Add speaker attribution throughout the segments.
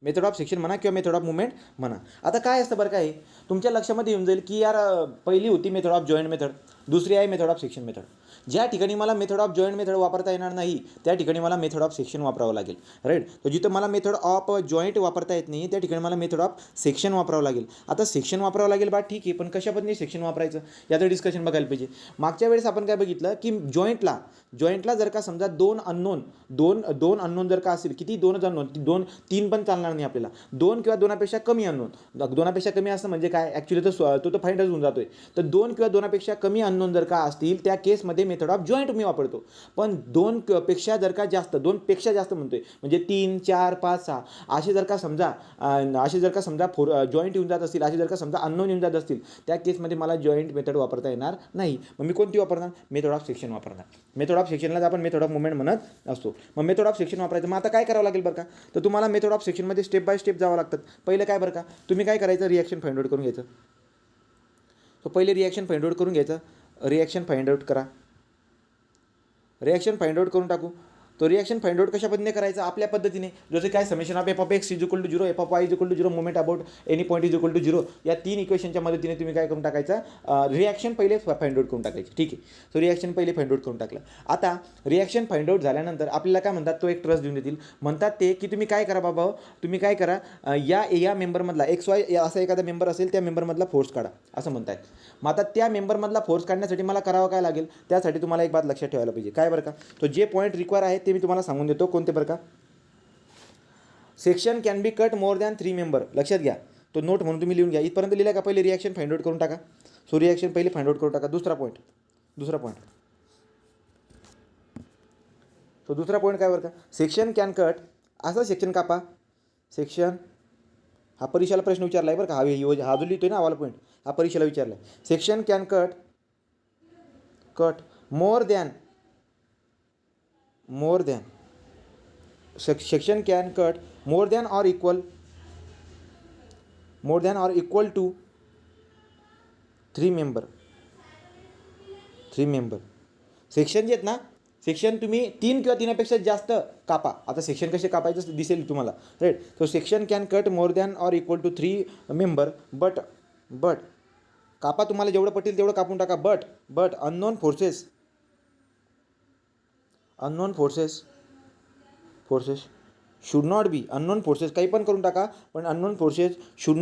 Speaker 1: Method of section म्हणा किंवा method of movement म्हणा. आता काय असतं बरं काय, तुमच्या लक्षामध्ये येऊन जाईल की यार पहिली होती मेथड ऑफ जॉईंट मेथड, दुसरी आहे मेथड ऑफ सेक्शन मेथड. ज्या ठिकाणी मला मेथड ऑफ जॉईंट मेथड वापरता येणार नाही त्या ठिकाणी मला मेथड ऑफ सेक्शन वापरावं लागेल. राईट. तर जिथं मला मेथड ऑफ जॉईंट वापरता येत नाही त्या ठिकाणी मला मेथड ऑफ सेक्शन वापरावं लागेल. आता सेक्शन वापरावं लागेल बा ठीक आहे, पण कशा पद्धतीने सेक्शन वापरायचं याचं डिस्कशन बघायला पाहिजे. मागच्या वेळेस आपण काय बघितलं की जॉईंटला जर का समजा दोन अननोन जर का असेल, किती दोनच अननोन, तीन पण चालणार नाही आपल्याला, दोन किंवा दोनापेक्षा कमी अननोन. दोनापेक्षा कमी असं म्हणजे काय, ॲक्च्युली तो फाईंडच होऊन जातोय. तर दोन किंवा दोनापेक्षा कमी अननोन जर का असतील त्या केसमध्ये मेथड ऑफ जॉईंट मी वापरतो. पण पेक्षा जर का जास्त, दोनपेक्षा जास्त म्हणतोय म्हणजे 3, 4, 5, 6 असे जर का समजा जॉईंट येऊन जात असतील, असे जर का समजा अननोन येऊन जात असतील, त्या केसमध्ये मला जॉईंट मेथड वापरता येणार नाही. मग मी कोणती वापरणार, मेथड ऑफ सेक्शन वापरणार. मेथड ऑफ सेक्शनलाच आपण मेथड ऑफ मुवमेंट म्हणत असतो. मग मेथड ऑफ सेक्शन वापरायचं. मग आता काय करावं लागेल बरं का, तर तुम्हाला मेथड ऑफ सेक्शनमध्ये स्टेप बाय स्टेप जावं लागतात. पहिलं काय बरं का, तुम्ही काय करायचं, रिॲक्शन फाइंड आउट करून घ्यायचं. तो पहिले रिॲक्शन फाइंड आउट करून घ्यायचं. रिॲक्शन फाइंड आउट करा. रिॲक्शन फाइंड आउट करून टाकू. तो रिॲक्शन फाइंड आउट कशा पद्धतीने करायचा, आपल्या पद्धतीने. जसे काय summation of F of X is equal to 0, F of Y is equal to 0, movement about any point is equal to 0, या 3 इक्वेशनच्या मदतीने तुम्ही काय करून टाकायचा, रिॲक्शन पहिले फाइंड आउट करून टाकायची. ठीक आहे. सो रिॲक्शन पहिले फाइंड आउट करून टाकलं. आता रिॲक्शन फाइंड आउट झाल्यानंतर आपल्याला काय म्हणतात, तो एक ट्रस्ट देऊन देतील. म्हणतात ते की तुम्ही काय करा बाबा, तुम्ही काय करा, या मेंबरमधला XY असा एखादा मेंबर असेल त्या मेंबरमधला फोर्स काढा असं म्हणतायत. मग आता त्या मेंबरमधला फोर्स काढण्यासाठी मला करावं काय लागेल, त्यासाठी तुम्हाला एक बात लक्षात ठेवायला पाहिजे. काय बरं का, तो जे पॉईंट रिक्वायर आहे ते मी तुम्हाला सांगून देतो. कोणते बरं का, section can be cut more than 3 member. लक्षात घ्या, तो नोट म्हणून तुम्ही लिहून घ्या. इथपर्यंत लिहिला का, पहिले रिॲक्शन फाइंड आउट करून टाका. सो रिॲक्शन पहिले फाइंड आउट करून टाका. दुसरा पॉईंट काय बरं का, सेक्शन कॅन कट, असं सेक्शन कापा. सेक्शन हा परीक्षेला प्रश्न विचारला आहे बरं का, हा जो लिहितोय ना आवाला पॉईंट, हा परीक्षेला विचारला आहे. Section can cut more than section can cut more than or equal to 3 member. Section जे आहेत ना, सेक्शन तुम्ही 3 किंवा 3पेक्षा जास्त कापा. आता सेक्शन कसे कापायचं दिसेल तुम्हाला. Right. So section can cut more than or equal to 3 member. But कापा, तुम्हाला जेवढं पटेल तेवढं कापून टाका. But unknown forces should not be, unknown forces काही पण करून टाका, पण unknown forces should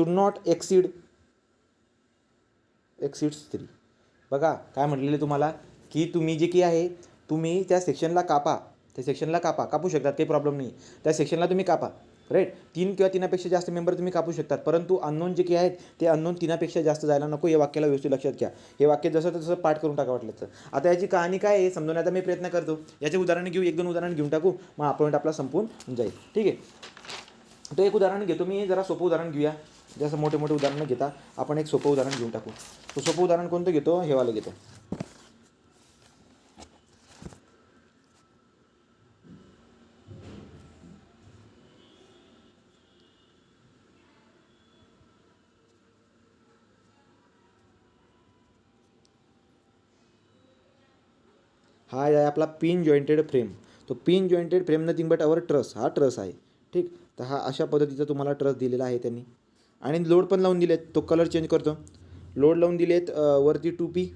Speaker 1: not exceed 3. बघा काय म्हटलेलं तुम्हाला, की तुम्ही जे की आहे तुम्ही त्या सेक्शनला कापू शकतात, काही प्रॉब्लेम नाही. त्या सेक्शनला तुम्ही कापा. राईट. 3 किंवा 3पेक्षा जास्त मेंबर तुम्ही कापू शकतात, परंतु अननोन जे काही आहेत ते अननोन 3पेक्षा जास्त जायला नको. या वाक्याला व्यवस्थित लक्षात घ्या. हे वाक्य जसं तसं पाठ करून टाका वाटलं तर. आता याची कहाणी काय आहे समजवण्याचा मी प्रयत्न करतो. याचे उदाहरण घेऊ, 1-2 उदाहरण घेऊन टाकू, मग पॉईंट आपला संपून जाईल. ठीक आहे. तो एक उदाहरण घेतो मी, जरा सोपं उदाहरण घेऊया. जसं मोठे उदाहरणं घेता आपण एक सोपं उदाहरण घेऊन टाकू. तो सोपं उदाहरण कोणतं घेतो, हे वाला घेतो. हा आहे आपला पिन जॉईंटेड फ्रेम. तो pin jointed frame nothing but our truss, हा ट्रस आहे. ठीक. तर हा अशा पद्धतीचा तुम्हाला ट्रस दिलेला आहे त्यांनी, आणि लोड पण लावून दिलेत. तो कलर चेंज करतो. लोड लावून दिलेत वरती 2P,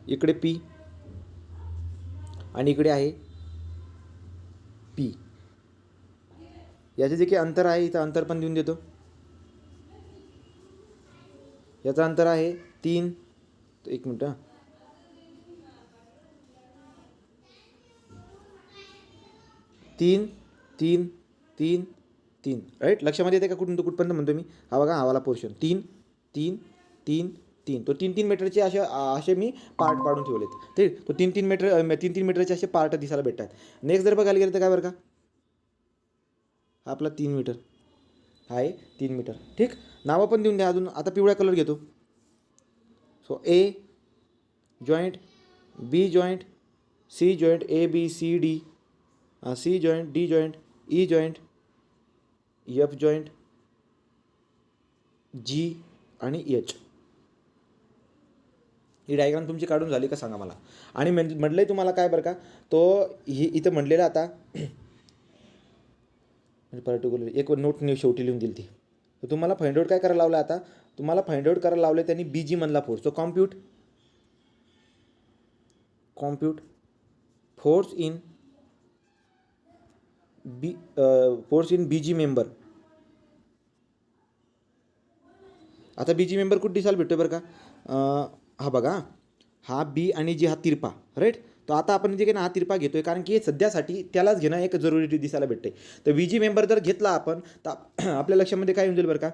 Speaker 1: इकडे P आणि इकडे आहे P. याचे जे काही अंतर आहे इथं अंतर पण देऊन देतो. याचं अंतर आहे 3. एक मिनटं, 3 3 3 3. राईट. लक्षामध्ये येते का कुठपर्यंत म्हणतो मी. हा बघा, हा वाला पोर्शन 3 3 3 3. तो 3 मीटरचे असे मी पार्ट पाडून ठेवलेत. ठीक. तो 3 मीटरचे असे पार्ट दिसायला भेटतात. नेक्स्ट जर बघायला गेलं तर काय बरं का, हा आपला 3 मीटर, हा आहे 3 मीटर. ठीक. नावं पण देऊन द्या अजून. आता पिवळा कलर घेतो. So A joint, B joint, C joint, ABCD, C joint, D joint, E joint, F joint, G आणि H. ही डायग्राम तुमची काढून झाली का सांगा मला. आणि म्हटलं आहे तुम्हाला काय बरं का, तो ही इथं म्हटलेलं आता पर्टिक्युलर एक नोट शेवटी लिहून दिली ती. तर तुम्हाला फाइंड आउट काय करायला लावलं आता, तुम्हाला फाइंड आउट करायला लावलं त्यांनी BG मधला फोर्स. तो compute force in BG member. आता BG मेंबर कुठे दिसायला भेटतो बरं का, हा बघा, हा बी आणि जी हा तिरपा राईट. तो आता आपण जे काही ना हा तिरपा घेतोय कारण की सध्यासाठी त्यालाच घेणं एक जरुरी दिसायला भेटते. तर BG मेंबर जर घेतला आपण तर आपल्या लक्षामध्ये काय येऊन जाईल बरं का,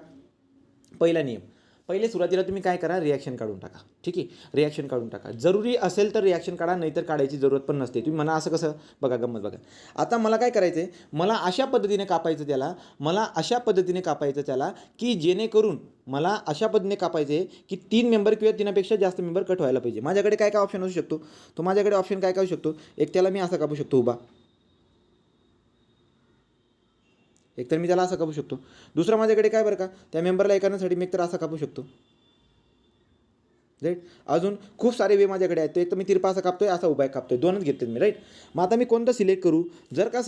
Speaker 1: पहिला नियम, पहिले सुरुवातीला तुम्ही काय करा, रिॲक्शन काढून टाका. ठीक आहे, रिॲक्शन काढून टाका. जरुरी असेल तर रिॲक्शन काढा, नाहीतर काढायची जरूरत पण नसते. तुम्ही म्हणा असं कसं, बघा गंमत बघा. आता मला काय करायचं आहे, मला अशा पद्धतीने कापायचं त्याला, की जेणेकरून मला अशा पद्धतीने कापायचं आहे की 3 मेंबर किंवा 3पेक्षा जास्त मेंबर कट व्हायला पाहिजे. माझ्याकडे काय काय ऑप्शन असू शकतो, तो माझ्याकडे ऑप्शन काय काय असू शकतो. एक त्याला मी असा कापू शकतो उभा, एक तर मी त्याला असं कापू शकतो. दुसरा माझ्याकडे काय बरं का, त्या मेंबरला करण्यासाठी मी एक तर असा कापू शकतो राईट. अजून खूप सारे वे माझ्याकडे आहेत. तो एक तर मी तिरपा असा कापतोय, असा उभा कापतोय, दोनच घेतले मी राईट. मग आता मी कोणतं सिलेक्ट करू. जर का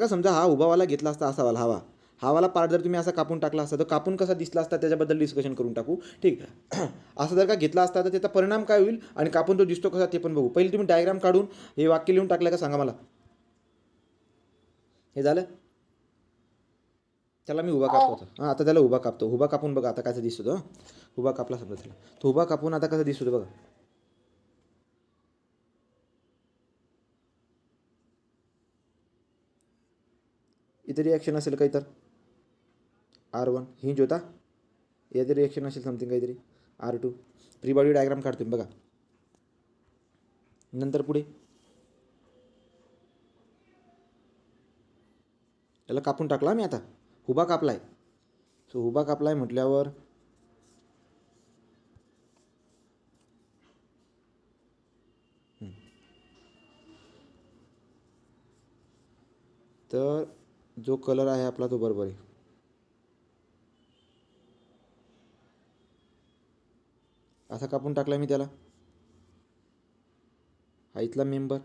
Speaker 1: समजा हा उभावाला घेतला असता, असा वाला हावाला पार्ट जर तुम्ही असा कापून टाकला असता तर कापून कसा दिसला असता त्याच्याबद्दल डिस्कशन करून टाकू. ठीक, असं जर का घेतला असता तर त्याचा परिणाम काय होईल आणि कापून तो दिसतो कसा ते पण बघू. पहिले तुम्ही डायग्राम काढून हे वाक्य लिहून टाकलं का सांगा मला. हे झालं, त्याला मी उभा कापतो होता. हां, आता त्याला उभा कापून बघा आता कसं दिसतो. उभा कापला समजा त्याला, तो उभा कापून आता कसं दिसतो बघा. इथे रिॲक्शन असेल काही तर R1 हिंज होता, याचे रिॲक्शन असेल समथिंग काहीतरी R2. फ्री बॉडी डायग्राम काढतो बघा. नंतर पुढे याला कापून टाकला मी, आता उभा कापलाय. सो उभा कापलाय म्हटल्यावर तर जो कलर आहे आपला तो बरोबर आहे. असा कापून टाकला मी त्याला, हा इथला मेंबर.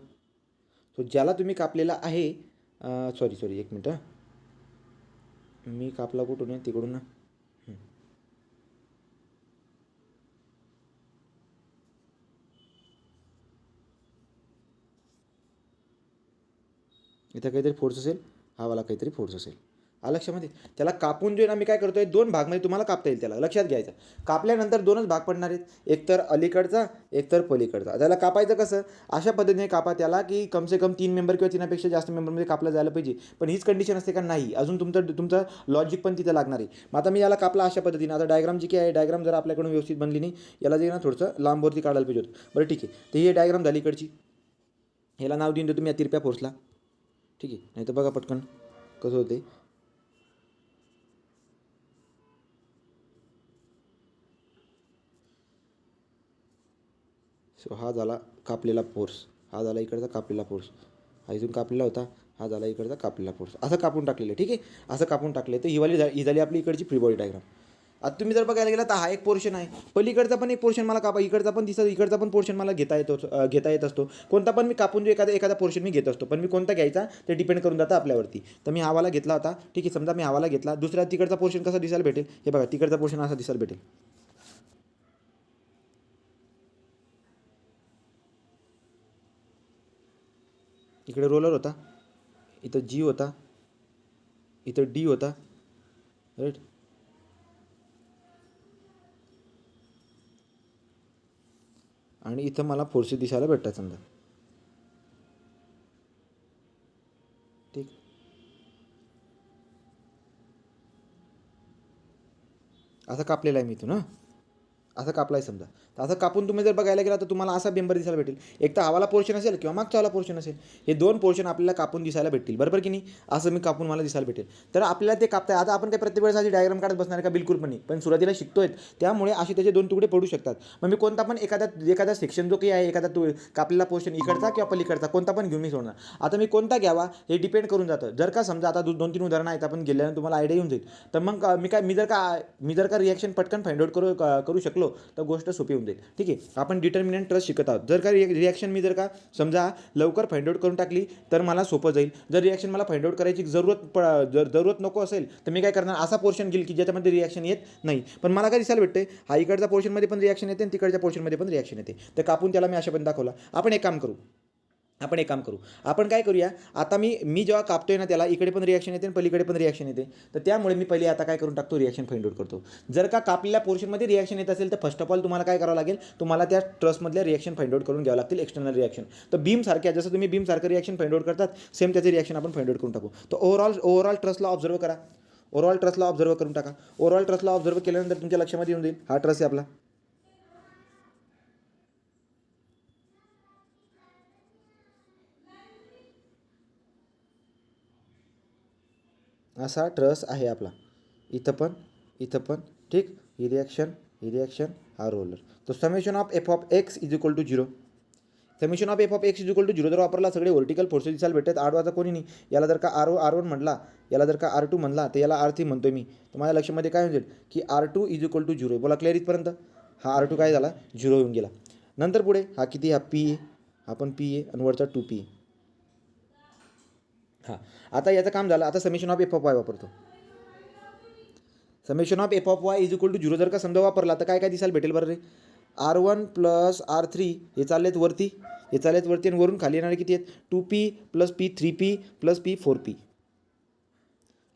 Speaker 1: तो ज्याला तुम्ही कापलेला आहे, सॉरी एक मिनटं, मी कापला कुठून आहे, तिकडून ना. इथं काहीतरी फोर्स असेल, हा वाला काहीतरी फोर्स असेल. लक्षामध्ये त्याला कापून जे ना मी काय करतोय, 2 भागमध्ये तुम्हाला कापता येईल. त्याला लक्षात घ्यायचं, कापल्यानंतर 2च भाग पडणार आहेत, एक तर अलीकडचा एक तर पलीकडचा. त्याला कापायचं कसं, अशा पद्धतीने कापा त्याला की कमसे कम 3 मेंबर किंवा 3पेक्षा जास्त मेंबरमध्ये कापला जायला पाहिजे. पण हीच कंडिशन असते का नाही, अजून तुमचं लॉजिक पण तिथं लागणार आहे. मग आता मी याला कापला अशा पद्धतीने. आता डायग्राम जी काय आहे, डायग्राम जर आपल्याकडून व्यवस्थित बनली नाही, याला जे ना थोडंसं लांबवरती काढायला पाहिजे होतं. बरं ठीक आहे, तर ही डायग्राम झाली इकडची. ह्याला नाव देऊन देतो तुम्ही या तिरप्या फोर्सला. ठीक आहे, नाही तर बघा पटकन कसं होते. सो हा झाला कापलेला फोर्स, हा झाला इकडचा कापलेला फोर्स, हा इथून कापलेला होता, हा झाला इकडचा कापलेला फोर्स. असं कापून टाकलेलं आहे. ठीक आहे, असं कापून टाकले. तर ही झाली आपली इकडची फ्री बॉडी डायग्राम. आता तुम्ही जर बघायला गेला तर हा एक पोर्शन आहे, पलीकडचा पण एक पोर्शन मला कापा, इकडचा पण दिसत, इकडचा पण पोर्शन मला घेता येत असतो. कोणता पण मी कापून जो एखादा पोर्शन मी घेत असतो, पण मी कोणता घ्यायचा ते डिपेंड करून जातं आपल्यावरती. तर मी हवाला घेतला होता. ठीक आहे, समजा मी हवाला घेतला. दुसऱ्या तिकडचा पोर्शन कसा दिसायला भेटेल, हे बघा, तिकडचा पोर्शन असा दिसायला भेटेल. इकडे रोलर होता, इथं G होता, इथं D होता राईट. आणि इथं मला फोर्सेस दिसायला भेटतात समजा. ठीक, असं कापलेलं आहे मी इथून. असं कापला आहे समजा. तर असं कापून तुम्ही जर बघायला गेला तर तुम्हाला असा मेंबर दिसायला भेटेल. एक तर हवाला पोर्शन असेल किंवा मागचा वाला पोर्शन असेल, हे 2 पोर्शन आपल्याला कापून दिसायला भेटतील, बरोबर की नाही. असं मी कापून मला दिसायला भेटेल. तर आपल्याला ते कापताय. आता आपण काही प्रत्येक वेळेस अशी डायग्राम काढत बसणार का, बिलकुल पण नाही. पण सुरुवातीला शिकतोय, त्यामुळे असे त्याचे 2 तुकडे पडू शकतात. मग मी कोणता पण एखादा सेक्शन जो काही आहे, एखादा कापलेला पोर्शन इकडचा किंवा पलीकडचा कोणता पण घेऊन मी सोडणार. आता मी कोणता घ्यावा हे डिपेंड करून जातं. जर का समजा आता 2-3 उदाहरणं आहेत, आपण गेल्यानंतर तुम्हाला आयडिया येऊन जाईल. तर मग मी जर का रिॲक्शन पटकन फाइंड आउट करू शकलो शिकलो तर गोष्ट सोपी होऊन जाईल. ठीक आहे, आपण डिटर्मिनंट ट्रस्ट शिकत आहोत. जर का रिॲक्शन मी जर का समजा लवकर फाइंड आउट करून टाकली तर मला सोपं जाईल. जर रिॲक्शन मला फाइंड आउट करायची जरूरत नको असेल तर मी काय करणार, असा पोर्शन घेईल की ज्याच्यामध्ये रिॲक्शन येत नाही. पण मला काय दिसायला भेटते, हा इकडच्या पोर्शनमध्ये पण रिॲक्शन येते आणि तिकडच्या पोर्शनमध्ये पण रिॲक्शन येते. तर कापून त्याला मी अशा पण दाखवला. आपण एक काम करू, आपण काय करूया, आता मी जेव्हा कापतोय ना त्याला इकडे पण रिॲक्शन येते आणि पलीकडे पण रिॲक्शन येते. तर त्यामुळे मी पहिले आता काय करून टाकतो, रिॲक्शन फाइंड आउट करतो. जर का कापलेल्या पोर्शनमध्ये रिॲक्शन येत असेल तर फर्स्ट ऑफ ऑल तुम्हाला काय करावं लागेल, तुम्हाला त्या ट्रसमधल्या रिॲक्शन फाइंड आउट करून घ्यावं लागतील, एक्सटर्नल रिॲक्शन. तर बीमसारख्या जसं तुम्ही बीमसारखं रिॲक्शन फाइंड आउट करतात, सेम त्याचे रिॲक्शन आपण फाइंड आउट करून टाकू. तर ओव्हरऑल ट्रसला ऑब्झर्व करा, ओव्हरऑल ट्रसला ऑब्झर्व करून टाका. ओव्हरऑल ट्रसला ऑब्झर्व केल्यानंतर तुमच्या लक्षामध्ये येऊन जाईल, हा ट्रस आहे आपला. असा ट्रस आहे आपला, इथं पण ठीक. ही रिॲक्शन हा रोलर. तो summation of F of X is equal to 0. Summation of F of X is equal to 0 जर वापरला, सगळे व्हर्टिकल फोर्सेस दिसायला भेटतात. आडवाचा कोणी नाही. याला जर का R1 म्हणला, याला जर का R2 म्हणला तर याला R3 म्हणतोय मी. तर माझ्या लक्षामध्ये काय होईल की R2 इज इक्वल टू 0. बोला क्लिअर इथपर्यंत. हा R2 काय झाला, 0 होऊन गेला. नंतर पुढे हा किती, हा P आहे, हा पण P आहे आणि वरचा 2P आहे. हां, आता याचं काम झालं. आता summation of F of Y वापरतो. Summation of F of Y is equal to 0 जर का समजा वापरला तर काय काय दिसायला भेटेल बरं रे, R1 प्लस R3 हे चाललेत वरती, आणि वरून खाली येणारे किती आहेत, 2P plus P 3P plus P 4P.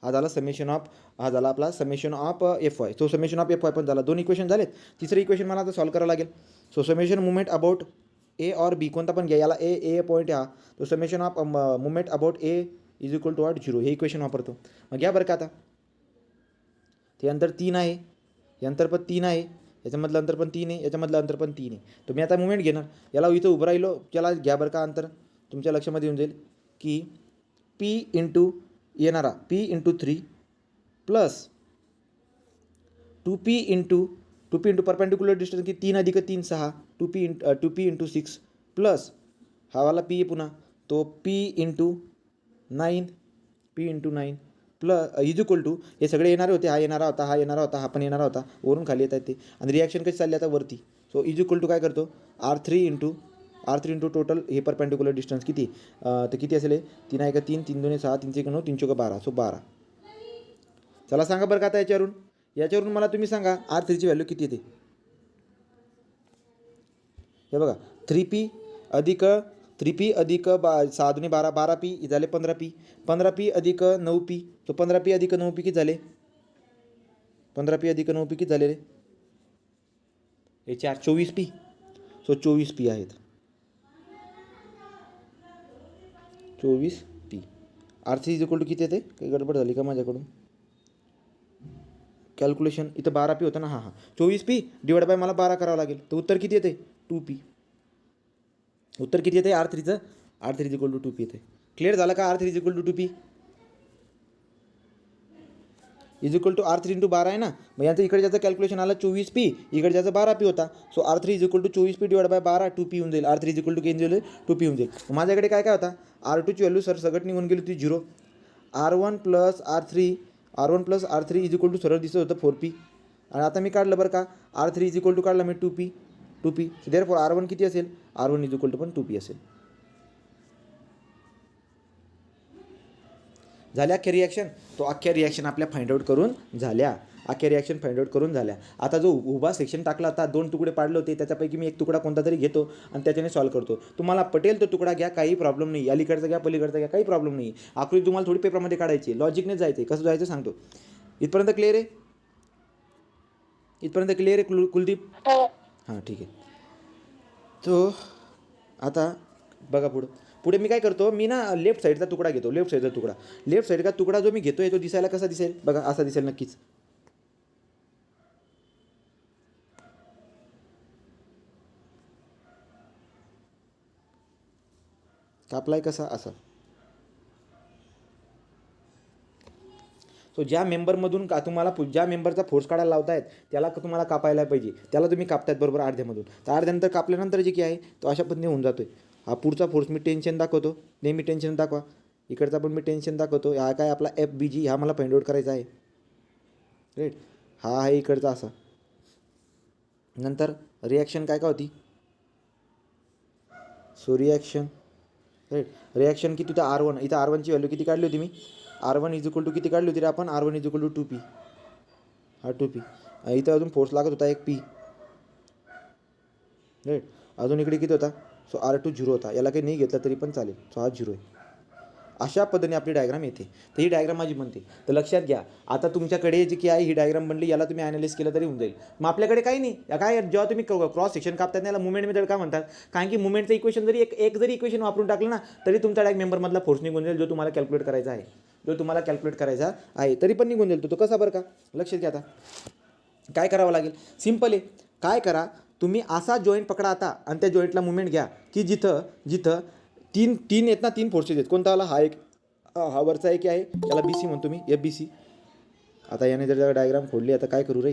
Speaker 1: हा झाला आपला समेशन ऑफ एफ वाय. तो समेशन ऑफ एफ वाय पण झाला. 2 इक्वेशन झालेत. तिसरं इक्वेशन मला आता सॉल्व करावं लागेल. सो समेशन मुवमेंट अबाउट ए और बी कोणता पण घ्या, याला ए पॉईंट हा. तो summation of movement about A is equal to 0 हे इक्वेशन वापरतो. मग घ्या बरं का आता, ते अंतर 3 आहे, हे अंतर पण 3 आहे, याच्यामधलं अंतर पण 3 आहे, याच्यामधलं अंतर पण 3 आहे. तर मी आता मुवमेंट घेणार, याला इथं उभं राहिलो, त्याला घ्या बरं का अंतर. तुमच्या लक्षामध्ये येऊन जाईल की P इंटू येणारा P into 3 plus 2P into perpendicular distance की 3 अधिक 3 6 2P इंटू 6 प्लस हा वाला P पुन्हा तो P into 9 plus is equal to हे सगळे येणारे होते, हा येणारा होता, हा पण येणारा होता, वरून खाली येत आहेत ते. आणि रिॲक्शन कशी चालली आता वरती. सो इज इक्वल टू काय करतो, R3 इंटू टोटल हे परपेंडिक्युलर डिस्टन्स किती, तर किती असेल, 3 1 3 3 2 6 3 1 9 3 4 12. सो 12. चला सांगा बरं का आता याच्यावरून मला तुम्ही सांगा R3ची व्हॅल्यू किती येते. हे बघा 3P अधिक 6 दुने 12 12P झाले 15P अधिक 9P. तो 15P अधिक 9P किती झाले, 15P अधिक 9P किती झाले रे, हे 4 24P. सो 24P आहेत, 24P. R3 is equal to किती येते, काही गडबड झाली का माझ्याकडून, कॅल्क्युलेशन इथं 12P होतं ना, हां 24P डिवाइड बाय मला 12 करावं लागेल. तर उत्तर किती येते, 2P. उत्तर किती येते R3चं, R3 is equal to 2P येते. क्लिअर झालं का, R3 is equal to 2P is equal to R3 into 12 आहे ना. मग यांचं इकडे ज्याचं कॅल्क्युलेशन आलं 24P, इकडे ज्याचं 12P होता. So R3 is equal to 24P divide by 12 2P होऊन जाईल. R3 इज इक्वल टू किती होईल, 2P होऊन जाईल. माझ्याकडे काय होता, R2ची व्हॅल्यू सगळं निघून गेली होती 0. R1 plus R3 is equal to सरळ दिसत होतं 4P. आणि आता मी काढलं बरं का, R3 इज इक्वल टू काढला मी 2P. देअरफॉर R1 किती असेल, R1 इज इक्वल टू पण 2P असेल. झाल्या अख्ख्या रिॲक्शन. तो अख्ख्या रिॲक्शन आपल्या फाइंड आउट करून झाल्या, आता जो उभा सेक्शन टाकला होता, 2 तुकडे पाडले होते, त्याच्यापैकी मी एक तुकडा कोणता तरी घेतो आणि त्याच्याने सॉल्व करतो. तुम्हाला पटेल तो तुकडा घ्या, काही प्रॉब्लेम नाही. अलीकडचा घ्या, पलीकडचा घ्या, काही प्रॉब्लेम नाही. आकृती तुम्हाला थोडी पेपरमध्ये काढायची, लॉजिकने जायचं. कसं जायचं सांगतो. इथपर्यंत क्लिअर आहे, कुलदीप. हां ठीक आहे. तो आता बघा पुढे मी काय करतो, मी ना लेफ्ट साईडचा तुकडा घेतो. लेफ्ट साईडचा तुकडा जो मी घेतोय तो दिसायला कसा दिसेल बघा, असा दिसेल नक्कीच. कापलाय कसा, असा. सो ज्या मेंबरमधून का तुम्हाला ज्या मेंबरचा फोर्स काढायला लावतायत त्याला तुम्हाला कापायला पाहिजे, त्याला तुम्ही कापतायत बरोबर अर्ध्यामधून. तर अर्ध्यानंतर कापल्यानंतर जे की आहे तो अशा पद्धतीने होऊन जातोय. हा पुढचा फोर्स मी टेन्शन दाखवतो, नेहमी टेन्शन दाखवा. इकडचा पण मी टेन्शन दाखवतो. हा काय आपला FBG, हा मला फाइंड आउट करायचा आहे. राईट, हा आहे इकडचा असा. नंतर रिॲक्शन काय काय होती, सो रिॲक्शन राईट, रिॲक्शन किती होतं R1, इथं R1ची व्हॅल्यू किती काढली होती मी, R1 इज इक्वल टू किती काढली होती रे आपण, R1 is equal to 2P, हा 2P, इथं अजून फोर्स लागत होता एक P राईट, अजून इकडे किती होता, सो R2 0 होता, याला काही नाही घेतला तरी पण चालेल, सो हा 0 आहे. अशा पद्धतीने आपली डायग्राम येते. तर ही डायग्राम माझी बनते. तर लक्षात घ्या, आता तुमच्याकडे जी की आहे ही डायग्राम बनली, याला तुम्ही ॲनालिस केलं तरी होऊन जाईल. मग आपल्याकडे काही नाही, काय जेव्हा तुम्ही क्रॉस सेक्शन कापतात याला मुवमेंट मेथड का म्हणतात, कारण की मुवमेंटचं इक्वेशन जरी एक जरी इक्वेशन वापरून टाकलं ना तरी तुमचा डायरेक्ट मेंबरमधला फोर्स निघून जाईल, जो तुम्हाला कॅल्क्युलेट करायचा आहे, तरी पण निघून जाईल. तो कसा बरं का, लक्षात घ्या. आता काय करावं लागेल, सिम्पल आहे. काय करा तुम्ही, असा जॉईंट पकडा आता आणि त्या जॉईंटला मुवमेंट घ्या की जिथं जिथं तीन आहेत ना, तीन फोर्सेस आहेत. कोणता आला, हा एक, हा वरचा एक आहे, याला BC म्हणतो मी, FBC. आता याने जर डायग्राम खोडली, आता काय करू रे,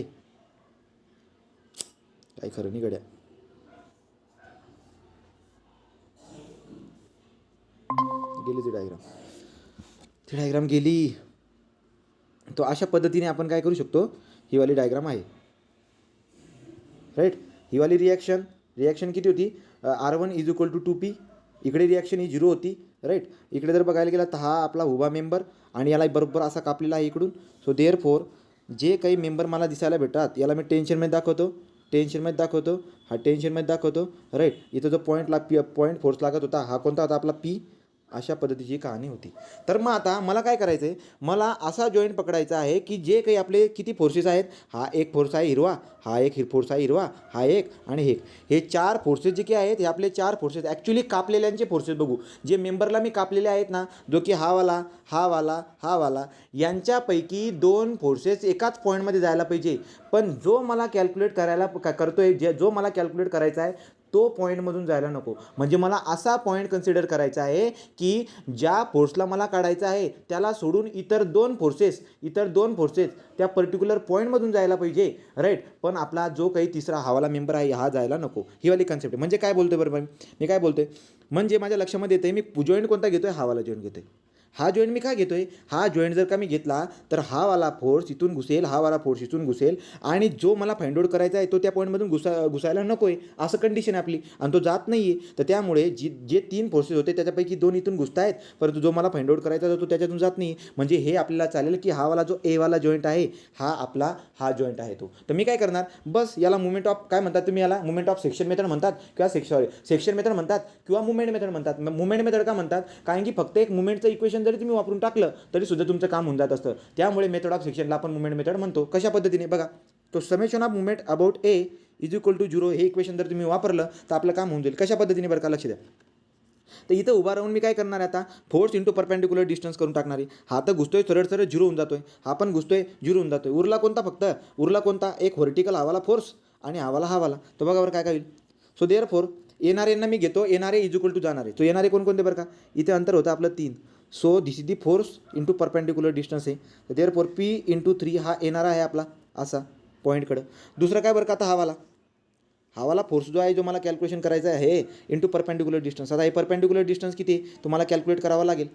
Speaker 1: काय खरं नाही गड्या, गेली ती डायग्राम गेली. तो अशा पद्धतीने आपण काय करू शकतो, ही वाली डायग्राम आहे राईट. ही वाली रिॲक्शन किती होती, R1 is equal to 2P, इकडे रिॲक्शन ही 0 होती राईट. इकडे जर बघायला गेला तर हा आपला उभा मेंबर आणि याला बरोबर असा कापलेला आहे इकडून. सो देअरफॉर जे काही मेंबर मला दिसायला भेटतात याला मी टेन्शनमध्ये दाखवतो, हा टेन्शनमध्ये दाखवतो राईट. इथं जो पॉईंट फोर्स लागत होता, हा कोणता होता आपला P. अशा पद्धतीची कहाणी होती. तर मग आता मला काय करायचं आहे, मला असा जॉईंट पकडायचा आहे की जे काही आपले किती फोर्सेस आहेत, हा एक फोर्स आहे हिरवा, हा एक फोर्स आहे हिरवा, हा एक आणि हे 4 फोर्सेस जे काही आहेत, हे आपले 4 फोर्सेस ॲक्च्युली कापलेल्यांचे फोर्सेस बघू. जे मेंबरला मी कापलेले आहेत ना, जो की हा वाला, यांच्यापैकी 2 फोर्सेस एकाच पॉईंटमध्ये जायला पाहिजे. पण जो मला कॅल्क्युलेट जो मला कॅल्क्युलेट करायचा आहे तो पॉईंटमधून जायला नको. म्हणजे मला असा पॉईंट कन्सिडर करायचा आहे की ज्या फोर्सला मला काढायचा आहे त्याला सोडून इतर दोन फोर्सेस त्या पर्टिक्युलर पॉईंटमधून जायला पाहिजे राईट. पण आपला जो काही तिसरा हावाला मेंबर आहे हा जायला नको. ही वाली कन्सेप्ट आहे. म्हणजे काय बोलतोय बरोबर मी काय बोलतोय, म्हणजे माझ्या लक्षामध्ये येते मी जॉईंट कोणता घेतोय, हावाला जॉईंट घेतोय. हा जॉईंट मी काय घेतोय, हा जॉईंट जर का मी घेतला तर हा वाला फोर्स इथून घुसेल, हा वाला फोर्स इथून घुसेल आणि जो मला फाइंड आउट करायचा आहे तो त्या पॉईंटमधून घुसायला नको आहे, असं कंडिशन आहे आपली. आणि तो जात नाही आहे. तर त्यामुळे जे 3 फोर्सेस होते त्याच्यापैकी 2 इथून घुसत आहेत, परंतु जो मला फाइंड आउट करायचा होता तो त्याच्यातून जात नाही. म्हणजे हे आपल्याला चालेल की हा वाला जो वाला जॉईंट आहे हा आपला हा जॉईंट आहे तो. तर मी काय करणार, बस याला मुवमेंट ऑफ काय म्हणतात तुम्ही, याला मुवमेंट ऑफ सेक्शन मेथड म्हणतात किंवा सेक्शन मेथड म्हणतात किंवा मुवमेंट मेथड म्हणतात. मुवमेंट मेथड का म्हणतात, कारण की फक्त एक मुवमेंटचं इक्वेशन जरी तुम्ही वापरून टाकलं तरी सुद्धा तुमचं काम होऊन जात असतं. त्यामुळे मेथड ऑफ सेक्शनला आपण मुवमेंट मेथड म्हणतो. कशा पद्धतीने बघा, तो summation of movement about A is equal to 0 हे इक्वेशन जर तुम्ही वापरलं तर आपलं काम होऊन जाईल. कशा पद्धतीने बरं का, लक्ष द्या. तर इथं उभा राहून मी काय करणार आहे, आता फोर्स इंटू परपेंडिक्युलर डिस्टन्स करून टाकणार आहे. हा तर घुसतोय सरळ 0 होऊन जातोय, हा पण घुसतोय 0 होऊन जातोय. उरला कोणता एक व्हर्टिकल हवाला फोर्स आणि हवाला. तो बघा बरं काय होईल. सो देअरफॉर येणाऱ्यांना मी घेतो, येणारे इज इक्वल टू जाणारे. तो येणारे कोणते बरं का, इथे अंतर होतं आपलं 3. So this is the force into perpendicular distance आहे. तर देअरफॉर P इंटू 3 हा येणारा आहे आपला असा पॉईंटकडं. दुसरं काय बरं का, आता हावाला फोर्स जो आहे जो मला कॅल्क्युलेशन करायचा आहे इंटू परपेंडिक्युलर डिस्टन्स. आता हे परपेंडिक्युलर डिस्टन्स किती तुम्हाला कॅल्क्युलेट करावा लागेल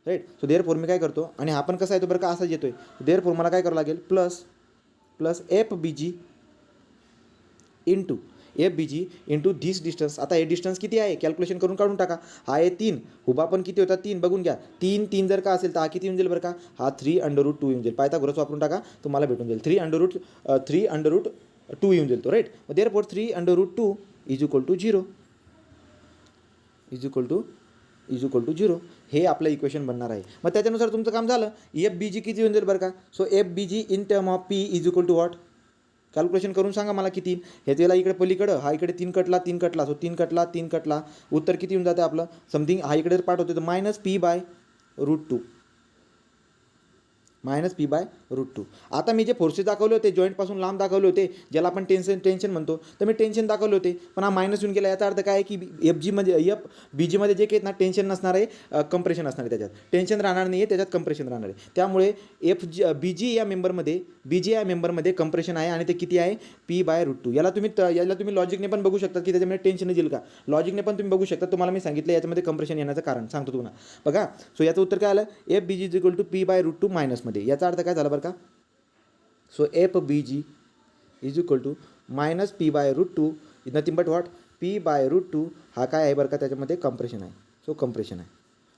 Speaker 1: राईट. सो देअरफॉर मी काय करतो, आणि हा पण कसा येतो बरं का, असाच येतोय. देअरफॉर मला काय करावं लागेल, plus FBG into this distance. आता हे डिस्टन्स किती आहे कॅल्क्युलेशन करून काढून टाका. हा आहे 3, उभा पण किती होता 3, बघून घ्या. 3 जर का असेल तर हा किती येऊन जाईल बरं का, हा 3√2 येऊन जाईल. पायथागोरस वापरून टाका, तुम्हाला भेटून जाईल 3√2 येऊन जाईल तो right. Therefore 3√2 is equal to 0 हे आपलं इक्वेशन बनणार आहे. मग त्याच्यानुसार तुमचं काम झालं. FBG किती येऊन जाईल बरं का. So FBG in term of P is equal to what, calculation करून सांगा मला किती. हे त्याला इकडे पलीकडं, हा इकडे 3 कटला. सो 3 कटला. उत्तर किती येऊन जातं आपलं, समथिंग हा इकडे पार्ट होते तर -P/√2. -P/√2. आता मी जे फोर्सेस दाखवले होते जॉईंटपासून लांब दाखवले होते, ज्याला आपण टेन्शन म्हणतो, तर मी टेन्शन दाखवले होते. पण हा मायनस येऊन गेला. याचा अर्थ काय आहे की FBG जे काही ना टेन्शन नसणार आहे, कंप्रेशन असणार आहे. त्याच्यात टेन्शन राहणार नाही आहे, त्याच्यात कंप्रेशन राहणार आहे. त्यामुळे BG या मेंबरमध्ये कंप्रेशन आहे आणि ते किती आहे P/√2. याला तुम्ही लॉजिकने पण बघू शकता की त्याच्यामध्ये टेन्शन येईल का. लॉजिकने पण तुम्ही बघू शकता. तुम्हाला मी सांगितलं याच्यामध्ये कंप्रेशन येण्याचं कारण सांगतो तुम्हाला बघा. सो याचं उत्तर काय आलं, FBG is equal to P/√2 मायनसमध्ये. याचा अर्थ काय झाला बरं का. So FBG is equal to minus P by root two nothing but what P by root two हा काय आहे बरं का, त्याच्यामध्ये कंप्रेशन आहे. सो कंप्रेशन आहे.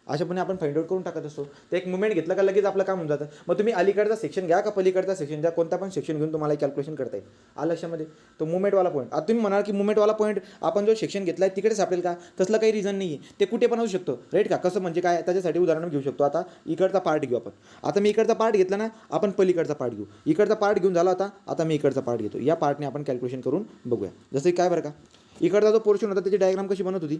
Speaker 1: अशापणे आपण फाइंड आउट करून टाकत असतो. ते एक मुवमेंट घेतलं का लगेच आपलं काम होऊन जातं. मग तुम्ही अलीकडचा सेक्शन घ्या का पलीकडचा सेक्शन घ्या, कोणता पण सेक्शन घेऊन तुम्हाला कॅल्क्युलेशन करता येईल. आलं लक्षामध्ये. तो मुवमेंटवाला पॉईंट. आता तुम्ही म्हणाल की मुवमेंटवाला पॉईंट आपण जो सेक्शन घेतला आहे तिकडे सापडेल का, तसलं काही रिझन नाही आहे. ते कुठे पण असू शकतो राईट का. कसं म्हणजे काय, त्याच्यासाठी उदाहरण घेऊ शकतो. आता इकडचा पार्ट घेऊ आपण. आता मी इकडचा पार्ट घेतला ना, आपण पलीकडचा पार्ट घेऊ. इकडचा पार्ट घेऊन झाला होता, आता मी इकडचा पार्ट घेतो. या पार्टने आपण कॅल्क्युलेशन करून बघूया. जसं की काय बरं का, इकडचा जो पोर्शन होता त्याची डायग्राम कशी बनत होती.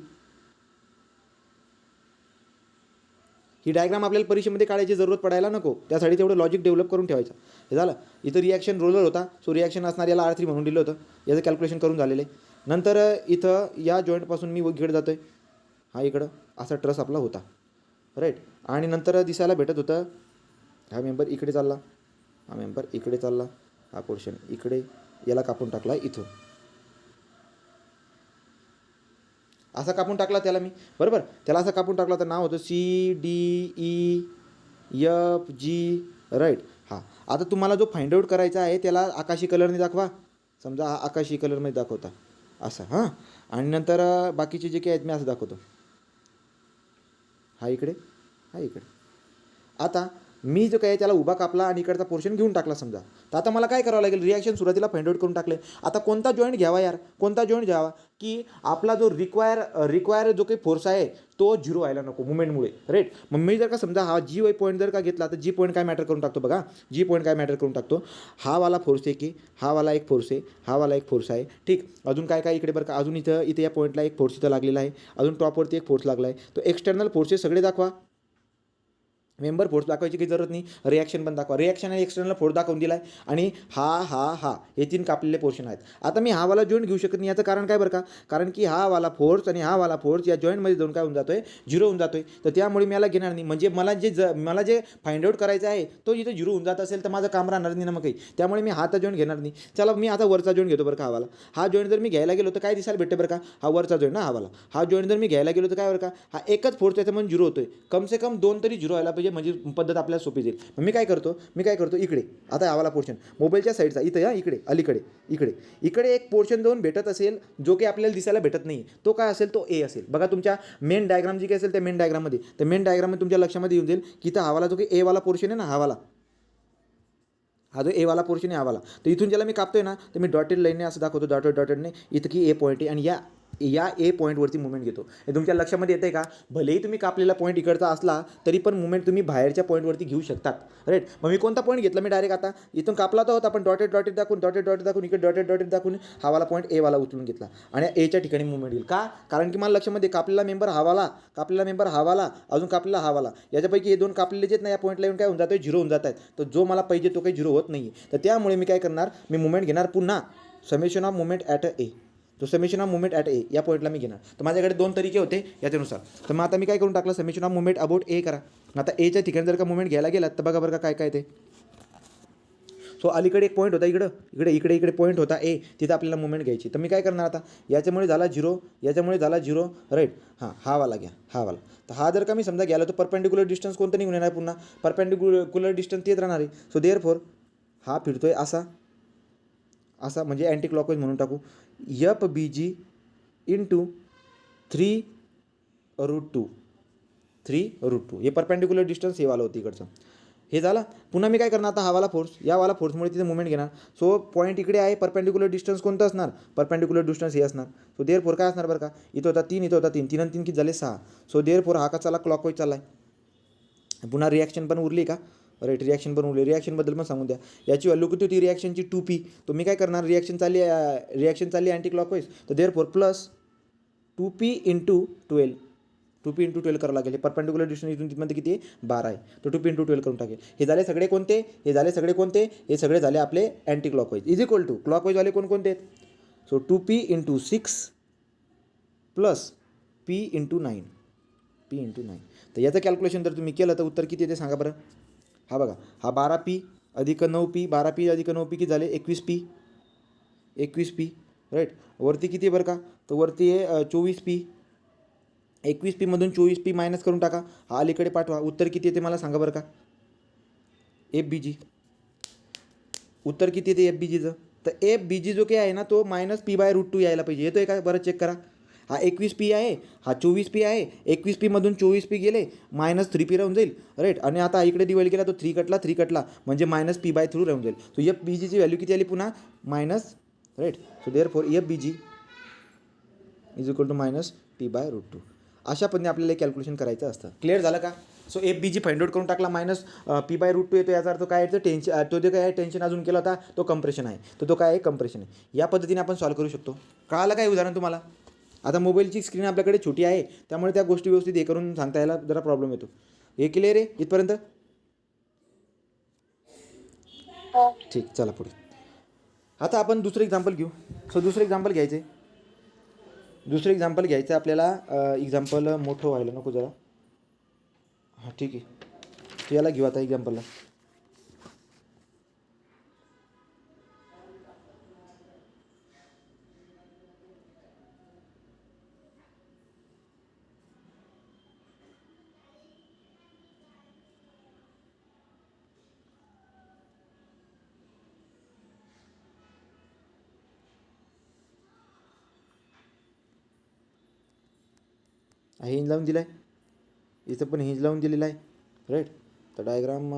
Speaker 1: ही डायग्राम आपल्याला परीक्षेमध्ये काढायची जरूरत पडायला नको, त्यासाठी तेवढं लॉजिक डेव्हलप करून ठेवायचं. हे झालं. इथं रिॲक्शन रोलर होता, सो रिॲक्शन असणार याला R3 म्हणून दिलं होतं. याचं कॅल्क्युलेशन करून झालेलं आहे. नंतर इथं या जॉईंटपासून मी इकडे जातो आहे, हा इकडं असा ट्रस आपला होता राईट. आणि नंतर दिसायला भेटत होतं हा मेंबर इकडे चालला, हा मेंबर इकडे चालला, हा पोर्शन इकडे, याला कापून टाकला इथं, असा कापून टाकला त्याला मी बरोबर. त्याला असं कापून टाकला तर नाव होतं CDEFG राईट. हां, आता तुम्हाला जो फाइंड आउट करायचा आहे त्याला आकाशी कलरने दाखवा. समजा हा आकाशी कलरमध्ये दाखवता असा. हां, आणि नंतर बाकीचे जे काही आहेत मी असं दाखवतो, हा इकडे, हा इकडे. आता मी जो काय त्याला उभा कापला आणि इकडचा पोर्शन घेऊन टाकला समजा. तर आता मला काय करावं लागेल, रिॲक्शन सुरुवातीला फाइंड आउट करून टाकले. आता कोणता जॉईंट घ्यावा यार, कोणता जॉईंट घ्यावा की आपला जो रिक्वायर जो काही फोर्स आहे तो झिरो व्हायला नको मुवमेंटमुळे राईट. मग मी जर का समजा हा जी पॉईंट जर का घेतला तर जी पॉईंट काय मॅटर करून टाकतो बघा. जी पॉईंट काय मॅटर करून टाकतो, हा वाला फोर्स आहे की हा वाला एक फोर्स आहे, हा वाला एक फोर्स आहे ठीक. अजून काय काय इकडे बरं का, अजून इथं या पॉईंटला एक फोर्स इथं लागलेला आहे, अजून टॉपवरती एक फोर्स लागला आहे. तो एक्सटर्नल फोर्सेस सगळे दाखवा. मेंबर फोर्स दाखवायची काही जरूरत नाही, रिॲक्शन पण दाखवा. रिॲक्शन आणि एक्सटर्नल फोर्स दाखवून दिला आहे आणि हा हे 3 कापलेले पोर्शन आहेत. आता मी हा वाला जॉईंट घेऊ शकत नाही. याचं कारण काय बरं का, कारण की हा वाला फोर्स आणि हा वाला फोर्स या जॉईंटमध्ये जाऊन काय होऊन जातोय, झिरो होऊन जातोय. तर त्यामुळे मी याला घेणार नाही. म्हणजे मला जे फाइंड आउट करायचं आहे तो इथं झिरो होऊन जात असेल तर माझं काम राहणार नाही ना मग काही. त्यामुळे मी हा जॉईंट घेणार नाही. चला मी आता वरचा जॉईंट घेतो बरं का. हा वाला हा जॉईंट जर मी घ्यायला गेलो तर काय दिसायला भेटते बरं का, हा वरचा जॉईंट ना हा वाला. हा जॉईंट जर मी घ्यायला गेलो तर काय बरं का, हा एकच फोर्स त्याच्यामध्ये झिरो होतोय. कम से कम 2 तरी झिरो व्हायला पाहिजे, म्हणजे पद्धत आपल्याला सोपी जाईल. मग मी काय करतो इकडे, आता आवाला पोर्शन मोबाईलच्या साईडचा इथं या इकडे अलीकडे इकडे एक पोर्शन जाऊन भेटत असेल जो की आपल्याला दिसायला भेटत नाही. तो काय असेल, तो ए असेल. बघा तुमच्या मेन डायग्राम जी काय असेल त्या मेन डायग्राममध्ये तुमच्या लक्षामध्ये येऊन जाईल की इथं हवाला जो काही ए वाला पोर्शन आहे ना, हा जो ए वाला पोर्शन आहे हवाला. तर इथून ज्याला मी कापतोय ना, तर मी डॉटेड लाईनने असं दाखवतो, डॉटेडने इथं की ए पॉईंट आहे आणि या ए पॉईंटवरती मुवमेंट घेतो. हे तुमच्या लक्षामध्ये येते का. भलेही तुम्ही कापलेला पॉईंट इकडचा असला तरी पण मुवमेंट तुम्ही बाहेरच्या पॉईंटवरती घेऊ शकतात राईट. मग मी कोणता पॉईंट घेतला, मी डायरेक्ट आता इथून कापला तर होता, पण डॉटेड दाखवून इकडे डॉटेड दाखवून हा वाला पॉईंट ए वाला उचलून घेतला आणि एच्या ठिकाणी मुवमेंट येईल का, कारण की मला लक्षामध्ये कापलेला मेंबर हा वाला, अजून कापलेला हा वाला, याच्यापैकी हे 2 कापलेले जे ना या पॉईंटला येऊन काय होऊन जातं, झिरो होऊन जात आहेत. तर जो मला पाहिजे तो काही झिरो होत नाही. तर त्यामुळे मी काय करणार, मी मुवमेंट घेणार पुन्हा समेशन ऑफ मुवमेंट ॲट ए. तो समेशन ऑफ मुवमेंट ॲट ए या पॉईंटला मी घेणार. तर माझ्याकडे 2 तरीके होते याच्यानुसार. तर मग आता मी काय करून टाकलं, समेशन ऑफ मुवमेंट अबाउट ए करा. आता एच्या ठिकाणी जर का मुवमेंट घ्यायला गेलात तर बघा बरं का काय ते. सो अलीकडे एक पॉईंट होता, इकडे पॉईंट होता ए, तिथं आपल्याला मुवमेंट घ्यायची. तर मी काय करणार आता, याच्यामुळे झाला झिरो राईट. हां, हा वाला घ्या, हा वाला. तर हा जर का मी समजा गेला तर परपेंडिक्युलर डिस्टन्स कोणतं निघून येणार, पुन्हा परपेंडिक्युलर डिस्टन्स तेच राहणार आहे. सो देअरफॉर हा फिरतोय असा म्हणजे अँटी क्लॉकवाईज म्हणून टाकू, FBG इंटू 3√2 हे परपेंडिक्युलर डिस्टन्स हे वाला होतं इकडचं. हे झालं. पुन्हा मी काय करणार आता, हा वाला फोर्स, या वाला फोर्समुळे तिथे मुवमेंट घेणार. सो पॉईंट इकडे आहे, परपेंडिक्युलर डिस्टन्स कोणतं असणार, परपेंडिक्युलर डिस्टन्स हे असणार. सो देअरफॉर काय असणार बरं का, इथं होता 3 3 आणि 3 किती झाले 6. सो देअरफॉर हा का चालला क्लॉकवाईज चालला आहे. पुन्हा रिॲक्शन पण उरली का राईट, रिॲक्शन पण उरली. रिॲक्शनबद्दल पण सांगून द्या. याची व्हॅल्यू किती होती रिॲक्शनची, 2p. तो मी काय करणार, रिॲक्शन चालली अँटी क्लॉकवाईज. तर देअरफॉर प्लस 2p इंटू 12 करावं लागेल. हे परपेंडिक्युलर डिस्टन्स इथून तिथमध्ये किती आहे, 12 आहे. तो 2p इंटू 12 करून टाकेल. हे झाले सगळे कोणते, हे सगळे झाले आपले anti clockwise. Is equal to क्लॉकवाईजवाले कोणते आहेत. So 2p into 6 plus p into 9. तर याचं कॅल्क्युलेशन जर तुम्ही केलं तर उत्तर किती येते सांगा बरं. हा बघा, हा 12p अधिक 9p, 12p अधिक 9p किती झाले 21p राईट. वरती किती बरं का, तर वरती आहे 24p. 21p मधून 24p मायनस करून टाका, हा अलीकडे पाठवा. उत्तर किती येते मला सांगा बरं का. FBG उत्तर किती येते FBGचं, तर एफ बी जी जो काही आहे ना तो -p/√2 यायला पाहिजे. येतो आहे का बरं चेक करा. हा 21p आहे, हा 24p आहे. 21p मधून 24p गेले -3p राहून जाईल राईट. आणि आता इकडे डिवाइड केला तो 3 कटला म्हणजे -p/3 राहून जाईल. सो एफ बी जीची व्हॅल्यू किती आली पुन्हा minus right. So therefore F B G is equal to -p/√2. अशा पद्धतीने आपल्याला कॅल्क्युलेशन करायचं असतं. क्लिअर झालं का. सो एफ बी जी फाइंड आउट करून टाकला -p/√2 येतो. याचा अर्थ काय येतं टेन्शन. तो जे काय टेन्शन अजून केला होता तो कंप्रेशन आहे. तो काय आहे कंप्रेशन आहे. या पद्धतीने आपण सॉल्व्ह करू शकतो. कळालं काय उदाहरण तुम्हाला. आता मोबाईलची स्क्रीन आपल्याकडे छोटी आहे त्यामुळे त्या गोष्टी व्यवस्थित हे करून सांगता यायला जरा प्रॉब्लेम येतो. हे क्लिअर आहे इथपर्यंत. ठीक चला पुढे. आता आपण दुसरं एक्झाम्पल घेऊ. सो दुसरं एक्झाम्पल घ्यायचं आपल्याला. एक्झाम्पल मोठं व्हायला नको जरा. हां ठीक आहे. तर याला घेऊ आता एक्झाम्पलला. हिंज लावून दिला आहे. इथं पण हिंज लावून दिलेला आहे राईट. तर डायग्राम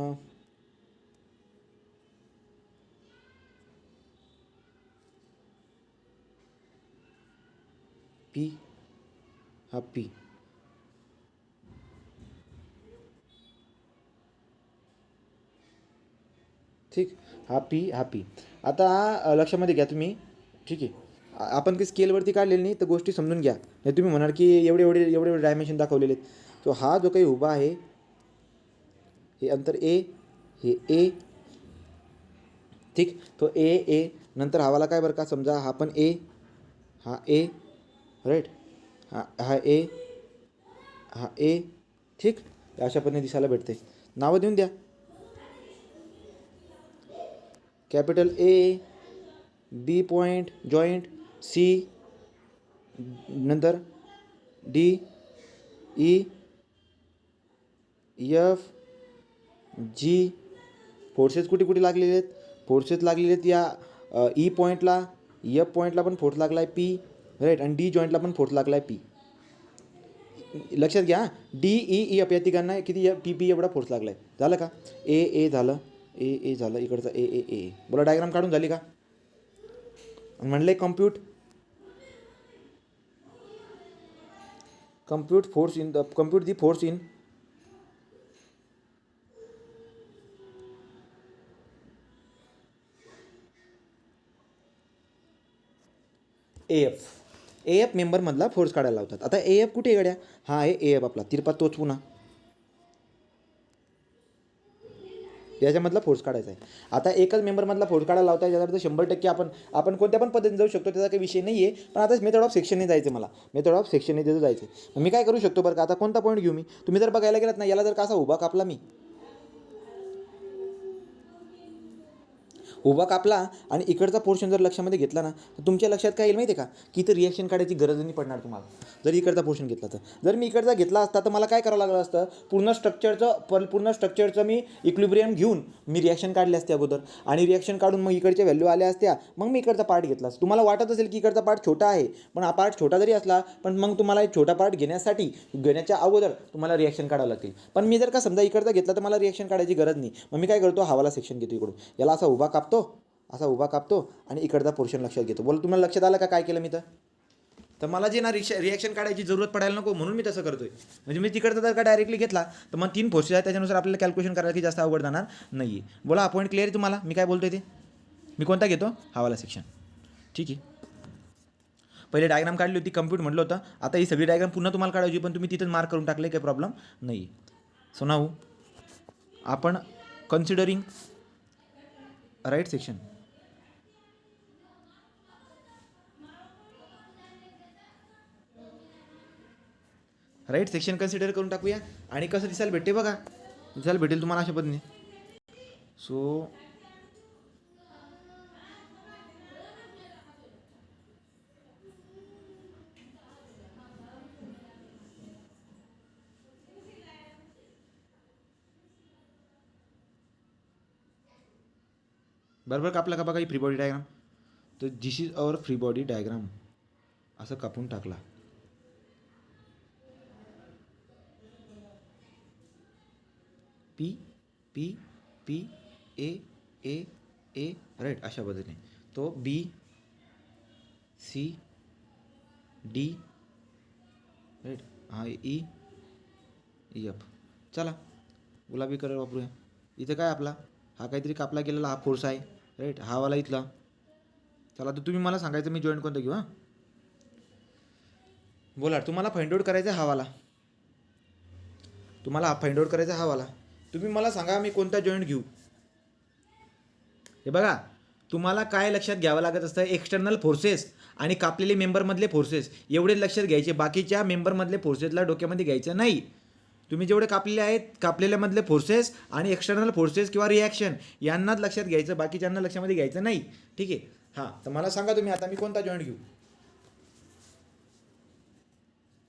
Speaker 1: पी हा पी ठीक. हा पी. आता लक्षामध्ये घ्या तुम्ही. ठीक आहे. आपण काही स्केलवरती काढलेलं नाही तर गोष्टी समजून घ्या. नाही तुम्ही म्हणाल की एवढे डायमेन्शन दाखवलेले आहेत. तो हा जो काही उभा आहे हे अंतर ए, हे ए ठीक. तो ए नंतर हवाला काय बरं का समजा हा पण ए, हा ए राईट, हा ए, हा ए ठीक. अशा पद्धतीने दिसायला भेटते. नावं देऊन द्या. Capital A, B point joint C, नंतर D, E, F, G. Forces कुठे कुठे लागलेले आहेत. फोर्सेस लागलेले आहेत या ई पॉईंटला, एफ पॉईंटला पण फोर्स लागला आहे पी राईट. आणि डी जॉईंटला पण फोर्स लागला आहे पी. लक्षात घ्या डी ई एफ या तिघांना किती पी एवढा फोर्स लागला आहे. झालं का. ए झालं, ए झालं, इकडचा ए. बोला डायग्राम काढून झाली का. म्हणलं compute the force in F मेंबरमधला फोर्स काढायला लावतात. आता एफ कुठे गड्या. हा आहे एफ आपला तिरपा तोच पुन्हा याच्यामधला फोर्स काढायचा आहे. आता एकच मेंबरमधला फोर्स काढायला लावता आहे. याचा अर्थ 100% आपण कोणत्या पण पद्धतीने जाऊ शकतो. त्याचा काही विषय नाही आहे. पण आता मेथड ऑफ सेक्शनने जायचं मला. मेथड ऑफ सेक्शनने त्याचं जायचं. मी काय करू शकतो बरं का. आता कोणता पॉईंट घेऊ मी. तुम्ही जर बघायला गेलात ना याला जर का असा उभा कापला मी उभा कापला आणि इकडचा पोर्शन जर लक्षामध्ये घेतला ना तर तुमच्या लक्षात काय येईल माहिती आहे का की इथं रिॲक्शन काढायची गरज नाही पडणार तुम्हाला. जर इकडचा पोर्शन घेतला तर. जर मी इकडचा घेतला असता तर मला काय करावं लागलं असतं. पूर्ण स्ट्रक्चरचं मी इक्विलिब्रियम घेऊन मी रिॲक्शन काढले असते अगोदर. आणि रिॲक्शन काढून मग इकडच्या व्हॅल्यू आल्या असत्या. मग मी इकडचा पार्ट घेतला असता. तुम्हाला वाटत असेल की इकडचा पार्ट छोटा आहे पण हा पार्ट छोटा जरी असला पण मग तुम्हाला एक छोटा पार्ट घेण्याच्या अगोदर तुम्हाला रिॲक्शन काढावं लागतील. पण मी जर का समजा इकडचा घेतला तर मला रिॲक्शन काढायची गरज नाही. मग मी काय करतो हवाला सेक्शन घेतो इकडून. याला असा उभा कापतो आणि इकडचा पोर्शन लक्षात घेतो. बोला तुम्हाला लक्षात आलं का काय केलं मी तर मला जे ना रिॲक्शन काढायची जरूरत पडायला नको म्हणून मी तसं करतोय. म्हणजे मी तिकडचा जर का डायरेक्टली घेतला तर मग 3 फोर्सेस आहेत त्याच्यानुसार आपल्याला कॅल्क्युलेशन करायला की जास्त अवघड जाणार नाही आहे. बोला हा पॉईंट क्लिअर आहे तुम्हाला मी काय बोलतोय ते. मी कोणता घेतो हवाला सेक्शन. ठीक आहे. पहिले डायग्राम काढली होती कम्प्यूट म्हटलं होतं. आता ही सगळी डायग्राम पुन्हा तुम्हाला काढायची पण तुम्ही तिथं मार्क करून टाकले काही प्रॉब्लेम नाही. सो नाऊ आपण considering right section. Right section consider करून टाकूया. आणि कसं दिसायला भेटते बघा. दिसायला भेटेल तुम्हाला अशा पद्धतीने. सो बरोबर कापला का बघा ही फ्री बॉडी डायग्राम. तर this is our free body diagram असं कापून टाकला. P P P A A A right अशा पद्धतीने तो बी सी डी राईट हा ई एफ. चला गुलाबी कलर वापरूया. इथं काय आपला हा काहीतरी कापला गेलेला हा फोर्स आहे राईट, हा वाला इथला. चला तर तुम्ही मला सांगायचं मी जॉईंट कोणता घेऊ. हां बोला, तुम्हाला फाइंड आउट करायचा हा वाला, तुम्हाला फाइंड आउट करायचा हा वाला. तुम्ही मला सांगा मी कोणता जॉईंट घेऊ. हे बघा तुम्हाला काय लक्षात घ्यावं लागत असतं, एक्सटर्नल फोर्सेस आणि कापलेले मेंबरमधले फोर्सेस एवढे लक्षात घ्यायचे. बाकीच्या मेंबरमधले फोर्सेसला डोक्यामध्ये घ्यायचं नाही. तुम्ही जेवढे कापलेले आहेत कापलेल्यामधले फोर्सेस आणि एक्सटर्नल फोर्सेस किंवा रिॲक्शन यांनाच लक्षात घ्यायचं, बाकीच्यांना लक्षामध्ये घ्यायचं नाही. ठीक आहे. हां तर मला सांगा तुम्ही आता मी कोणता जॉईंट घेऊ,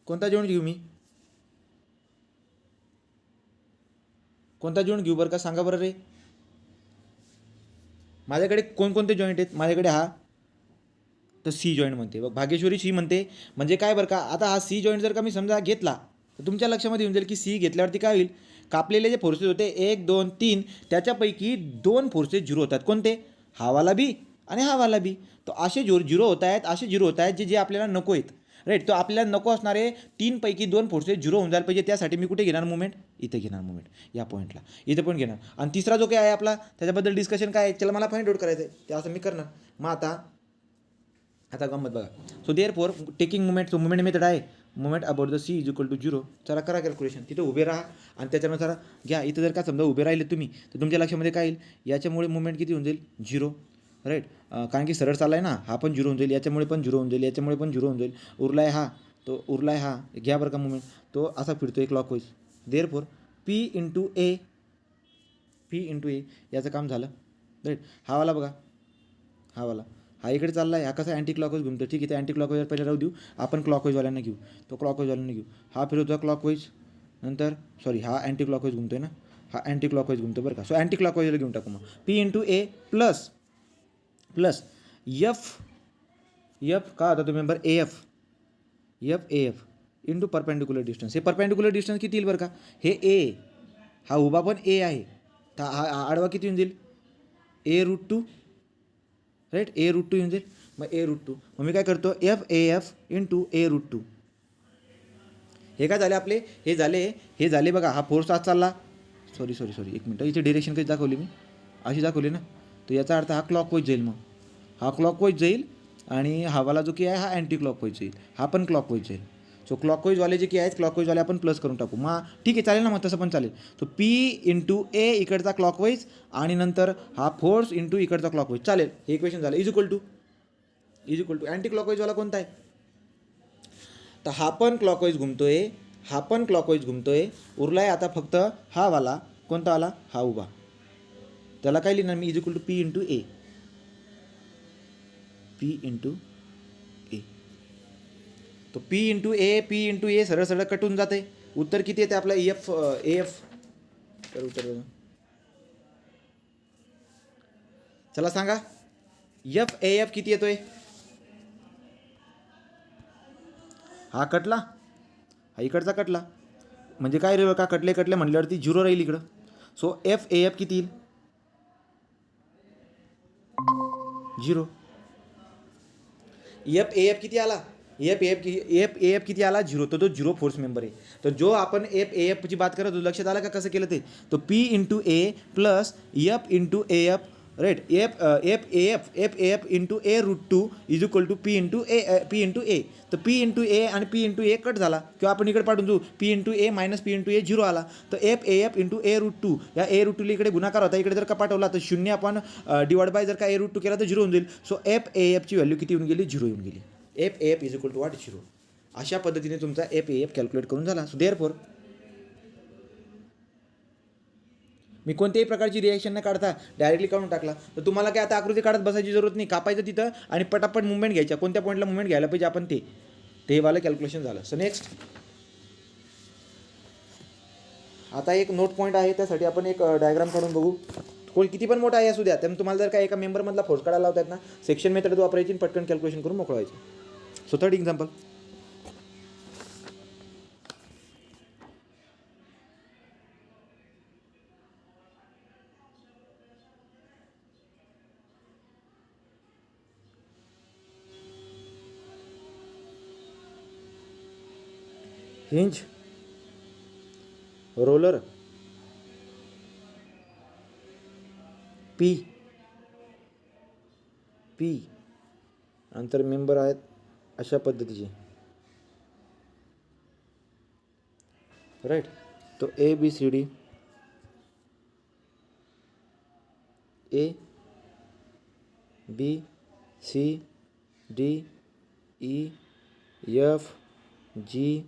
Speaker 1: कोणता जॉईंट घेऊ, मी कोणता जॉईंट घेऊ बरं का, सांगा बरं रे. माझ्याकडे कोणकोणते जॉईंट आहेत, माझ्याकडे हा तर सी जॉईंट म्हणते बघ, भाग्यश्वरी सी म्हणते. म्हणजे काय बरं का, आता हा सी जॉईंट जर का मी समजा घेतला तर तुमच्या लक्षामध्ये येऊन जाईल की सी घेतल्यावरती काय होईल, कापलेले जे फोर्सेस होते 1 2 3 त्याच्यापैकी 2 फोर्सेस झिरो होतात. कोणते, हा वाला बी आणि हा वाला बी. तर असे झिरो होत आहेत, असे झिरो होत आहेत जे आपल्याला नको आहेत राईट. तो आपल्याला नको असणारे 3 पैकी 2 फोर्सेस झिरो होऊन जायला पाहिजे. त्यासाठी मी कुठे घेणार मुवमेंट, इथे घेणार मुवमेंट, या पॉईंटला इथे पण घेणार. आणि तिसरा जो काय आहे आपला त्याच्याबद्दल डिस्कशन काय आहे, त्याला मला फाइंड आउट करायचं आहे, ते असं मी करणार. मग आता गंमत बघा. So therefore taking moment, so moment method आहे moment about the C is equal to 0. चला करा कॅल्क्युलेशन, तिथं उभे राहा आणि त्याच्यानुसार घ्या. इथं जर का समजा उभे राहिले तुम्ही तर तुमच्या लक्षामध्ये काय येईल, याच्यामुळे मुवमेंट किती होऊन जाईल 0 राईट. कारण की सरळ चालला आहे ना, हा पण 0 होऊन जाईल, याच्यामुळे पण 0 होऊन जाईल, याच्यामुळे पण 0 होऊन जाईल. उरला आहे हा, तो उरला आहे हा, घ्या बरं का मुवमेंट, तो असा फिरतो एक clockwise. Therefore P into A याचं काम झालं राईट. हा वाला बघा, हा वाला हा इकडे चालला आहे, हा कसा अँटी क्लॉकवाईज घुमतो. ठीक आहे, ते अँटी क्लॉकवाईज पहिले राहू देऊ, आपण क्लॉकवाईजवाल्यांना घेऊ, तो क्लॉकवाईजवाल्यांना घेऊ. हा फिरवतो क्लॉकवाईज, नंतर सॉरी हा अँटी क्लॉकवाईज घुमतो आहे ना, हा अँटी क्लॉकवाईज घुमतो बरं का. सो अँटी क्लॉकवाईजला घेऊन टाकू. मग P into A plus F का होता तो member F into perpendicular distance. हे परपेंडिक्युलर डिस्टन्स किती येईल बरं का, हे ए, हा उभा पण ए आहे, तर हा आडवा किती येऊन जाईल A√2 राईट, A√2 येऊन जाईल. मग A√2, मग मी काय करतो एफ इंटू A√2. हे काय झाले आपले, हे झाले बघा. हा फोर्स आज चालला, सॉरी एक मिनटं, इथे डिरेक्शन कशी दाखवली मी, अशी दाखवली ना. तर याचा अर्थ हा क्लॉकवाईज जाईल, मग हा क्लॉकवाईज जाईल आणि हवाला जो की आहे हा अँटी क्लॉकवाईज जाईल, हा पण क्लॉकवाईज जाईल. सो क्लॉकवाईजवाले जे की आहेत क्लॉकवाईजवाले आपण प्लस करून टाकू. मग ठीक आहे चालेल ना, मग तसं पण चालेल. तो पी इंटू ए इकडचा क्लॉकवाईज आणि नंतर हा फोर्स इंटू इकडचा क्लॉकवाईज चालेल. हे इक्वेशन झालं. इज इक्वल टू अँटी क्लॉकवाईजवाला कोणता आहे, तर हा पण क्लॉकवाईज घुमतोय, उरला आहे आता फक्त हा वाला. कोणता वाला, हा उभा. त्याला काय लिहिणार मी, is equal to P into A. तो पी इंटू ए सरळ कटून जाते. उत्तर किती येते आपलं एफ तर उत्तर चला सांगा, एफ किती येतोय. हा कटला, हा इकडचा कटला, म्हणजे काय रे का कटले म्हणल्यावरती 0 राहील इकडं. सो एफ किती येईल 0. एफ किती आला, एफ किती आला 0. तर तो 0 फोर्स मेंबर आहे. तर जो आपण एफची बात करत होतो, लक्षात आलं का कसं केलं ते. तो P into A plus F into F right, F into A√2 is equal to P into A. तर पी इंटू ए आणि पी इंटू ए कट झाला, किंवा आपण इकडे पाठवून देऊ पी इंटू ए मायनस पी इंटू ए 0 आला. तर एफ इंटू A√2, या A√2 इकडे गुणाकार होता, इकडे जर का पाठवला तर 0 आपण डिवाइड बाय जर का A√2 केला तर 0 होऊन जाईल. सो एफची व्हॅल्यू किती येऊन गेली, 0 येऊन गेली. F is equal to what, 0. अशा पद्धतीने तुमचा एफ कॅल्क्युलेट करून झाला. सो देअरफॉर मी कोणत्याही प्रकारची रिॲक्शन न काढता डायरेक्टली काढून टाकला. तर तुम्हाला काय आता आकृती काढत बसायची जरूरत नाही, कापायचं तिथं आणि पटापट मुवमेंट घ्यायच्या, कोणत्या पॉईंटला मुवमेंट घ्यायला पाहिजे आपण ते वालं कॅल्क्युलेशन झालं. सो नेक्स्ट आता एक नोट पॉईंट आहे, त्यासाठी आपण एक डायग्राम काढून बघू. कोण किती पण मोठा आहे असू द्या, त्यामुळे तुम्हाला जर का एका मेंबरमधला फोर्स काढायला लावतात ना, सेक्शन मेथड वापरायची आणि पटकन कॅल्क्युलेशन करून मोकळवायची. So third example, hinge roller P P अंतर मेंबर आहेत अशा पद्धतीचे, राईट. तो ABCD, ABCDEFG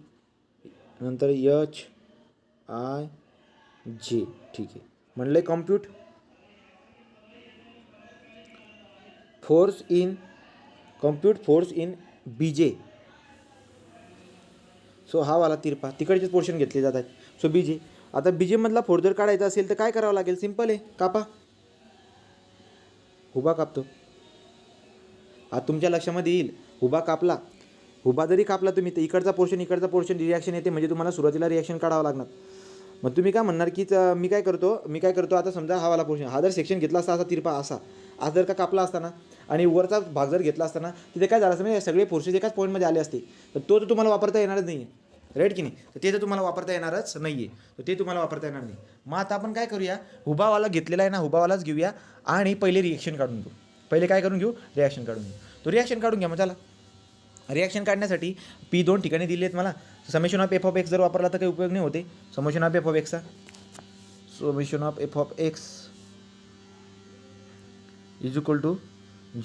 Speaker 1: नंतर HIJ, ठीक आहे. म्हणले compute force in BJ. So हा वाला तिरपा तिकडचेच पोर्शन घेतले जात आहेत. सो BJ, आता BJ मधला फोर्स जर काढायचा असेल तर काय करावं लागेल? सिंपल आहे, कापा, हुबा कापतो. आता तुमच्या लक्षामध्ये येईल, हुबा कापला, हुबा जरी कापला तुम्ही तर इकडचा पोर्शन रिॲक्शन येते, म्हणजे तुम्हाला सुरुवातीला रिॲक्शन काढावं लागणार. मग तुम्ही काय म्हणणार की मी काय करतो आता समजा हा वाला पोर्शन, हा जर सेक्शन घेतला असता असा तिरपा असा जर का कापला असताना आणि वरचा भाग जर घेतला असताना तिथे काय झालं असतं म्हणजे सगळे फोर्सेस एकाच पॉईंटमध्ये आले असते, तर तो तुम्हाला वापरता येणारच नाही आहे, राईट की नाही. तर ते तर तुम्हाला वापरता येणारच नाही आहे, तर ते तुम्हाला वापरता येणार नाही. मग आता आपण काय करूया, हुबावाला घेतलेला आहे ना, हुबावालाच घेऊया आणि पहिले रिॲक्शन काढून घेऊ. पहिले काय करून घेऊ? रिॲक्शन काढून घेऊ. तो रिॲक्शन काढून घ्या. मग चला, रिॲक्शन काढण्यासाठी P दोन ठिकाणी दिले आहेत मला. समेशन ऑफ f(x) जर वापरला तर काही उपयोग नाही होते. Summation of f(x) summation of f(x) is equal to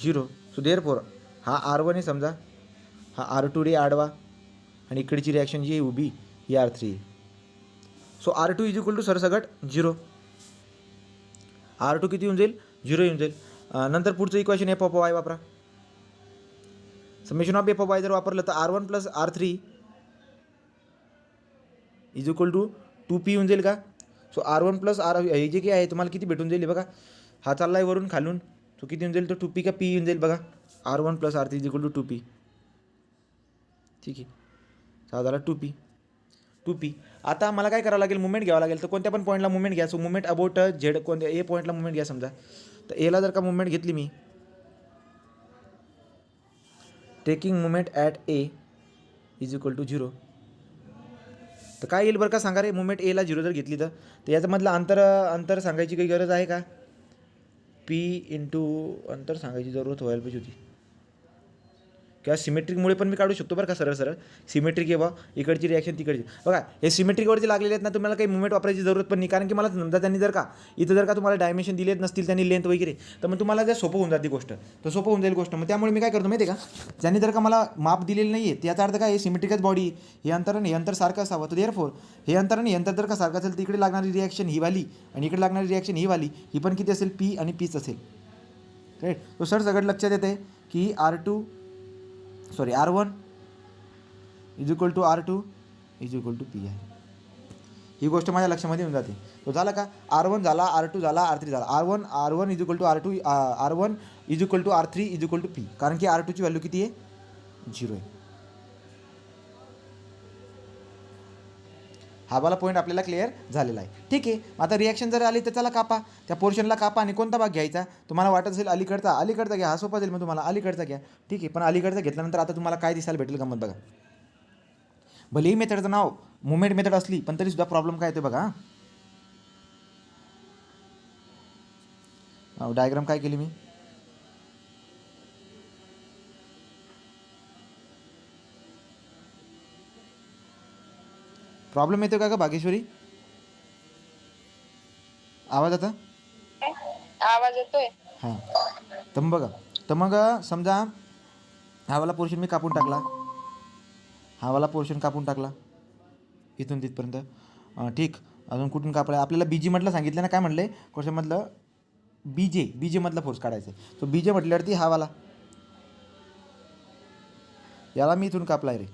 Speaker 1: 0. So therefore हा R1 आहे समजा, हा R2 रे आडवा आणि इकडची रिॲक्शन जी आहे उभी ही R3 आहे. So R2 is equal to सरसकट 0. R2 किती येऊन जाईल? 0 येऊन जाईल. नंतर पुढचं इक्वेशन f(y) वापरा. समेशन ऑफ f(y) जर वापरलं तर R1 plus R3 is equal to 2P येऊन जाईल का? सो R1 प्लस हे जे काही आहे तुम्हाला किती भेटून जाईल बघा, हा चालला आहे वरून खालून, तो किती येऊन जाईल? तो 2P का P येऊन जाईल बघा. R1 plus R3 is equal to 2P. ठीक आहे, हा झाला 2P. आता मला काय करावं लागेल? मुवमेंट घ्यावं लागेल. तर कोणत्या पण पॉईंटला मुवमेंट घ्या. सो मुवमेंट अबाउट झेड, कोणत्या ए पॉईंटला मुवमेंट घ्या समजा. तर एला जर का मुवमेंट घेतली मी, taking movement at A is equal to 0, तर काय येईल बरं का? सांगा रे, मुवमेंट एला 0 जर घेतली तर याच्यामधलं अंतर सांगायची काही गरज आहे का? P इंटू अंतर सांगायची जरूरत व्हायला पाहिजे होती. किंवा सिमेट्रिकमुळे पण मी काढू शकतो बरं का, सरळ सिमेट्रिक आहे बा, इकडची रिॲक्शन तिकडची. बघा हे सिमेट्रिकवरती लागलेले आहेत ना, तुम्हाला काही मुवमेंट वापरायची जरूरत पण नाही. कारण की मला समजा त्यांनी जर का इथं जर का तुम्हाला डायमेन्शन दिलेत नसतील त्यांनी लेंथ वगैरे, तर मग तुम्हाला जर सोपं होऊन जाते गोष्ट, तर सोपं होऊन जाईल गोष्ट. मग त्यामुळे मी काय करतो माहिती आहे का, ज्यांनी जर का मला माप दिलेलं नाही आहे, त्याचा अर्थ काय, हे सिमेट्रिकच बॉडी, हे अंतर आणि हे अंतर सारखं असावं. तर देअरफॉर हे अंतर आणि हे अंतर जर का सारखं असेल तर इकडे लागणारी रिॲक्शन ही वाली आणि इकडे लागणारी रिॲक्शन ही वाली, ही पण किती असेल? P आणि Pच असेल, राईट. तो सर सगळं लक्षात येते की R1 is equal to R2 is equal to P आहे. ही गोष्ट माझ्या लक्षामध्ये येऊन जाते. तो झाला का? R1 झाला, R2 झाला, R3 झाला. R1 is equal to R2, R1 is equal to R3 is equal to P. कारण की R2ची व्हॅल्यू किती आहे? 0 आहे. हा वाला पॉईंट आपल्याला क्लिअर झालेला आहे. ठीक आहे, आता रिॲक्शन जर आली तर चला कापा, त्या पोर्शनला कापा आणि कोणता भाग घ्यायचा तुम्हाला वाटत असेल अलीकडचा घ्या, हा सोपा जाईल मग तुम्हाला, अलीकडचा घ्या. ठीक आहे, पण अलीकडचा घेतल्यानंतर आता तुम्हाला काय दिसायला भेटेल गंमत बघा. भले ही मेथडचं नाव मुवमेंट मेथड असली पण तरी सुद्धा प्रॉब्लेम काय येते बघा. डायग्राम काय केली मी, प्रॉब्लेम येतो का भागेश्वरी? आवाज आता
Speaker 2: आवाज येतोय?
Speaker 1: हां, तर बघा, तर मग समजा हा वाला पोर्शन मी कापून टाकला, हा वाला पोर्शन कापून टाकला इथून तिथपर्यंत. ठीक, अजून कुठून कापला? आपल्याला BG मधलं सांगितलं ना, काय म्हटलं क्वेश्चनमधलं? BJ मधला फोर्स काढायचा आहे. सो BJ म्हटल्यावरती हा वाला, याला मी इथून कापला आहे रे,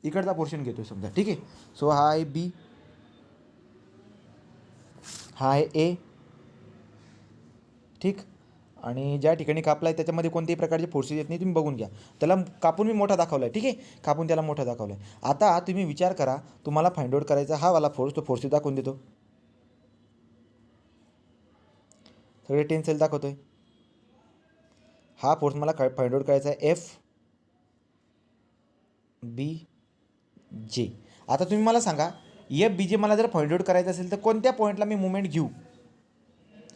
Speaker 1: इकडचा पोर्शन घेतोय समजा. ठीक आहे, सो हा आहे B हा आहे ए, ठीक. आणि ज्या ठिकाणी कापला आहे त्याच्यामध्ये कोणत्याही प्रकारचे फोर्सेस येत नाही, तुम्ही बघून घ्या. त्याला कापून मी मोठा दाखवला आहे, ठीक आहे, कापून त्याला मोठा दाखवला आहे. आता तुम्ही विचार करा, तुम्हाला फाइंड आउट करायचा हा वाला फोर्स, तो फोर्स दाखवून देतो, सगळे टेन्सेल दाखवतोय. हा फोर्स मला फाइंड आउट करायचा आहे एफ बी जे. आता तुम्ही मला सांगा, एफ बी जे मला जर फाइंड आउट करायचं असेल तर कोणत्या पॉईंटला मी मुवमेंट घेऊ,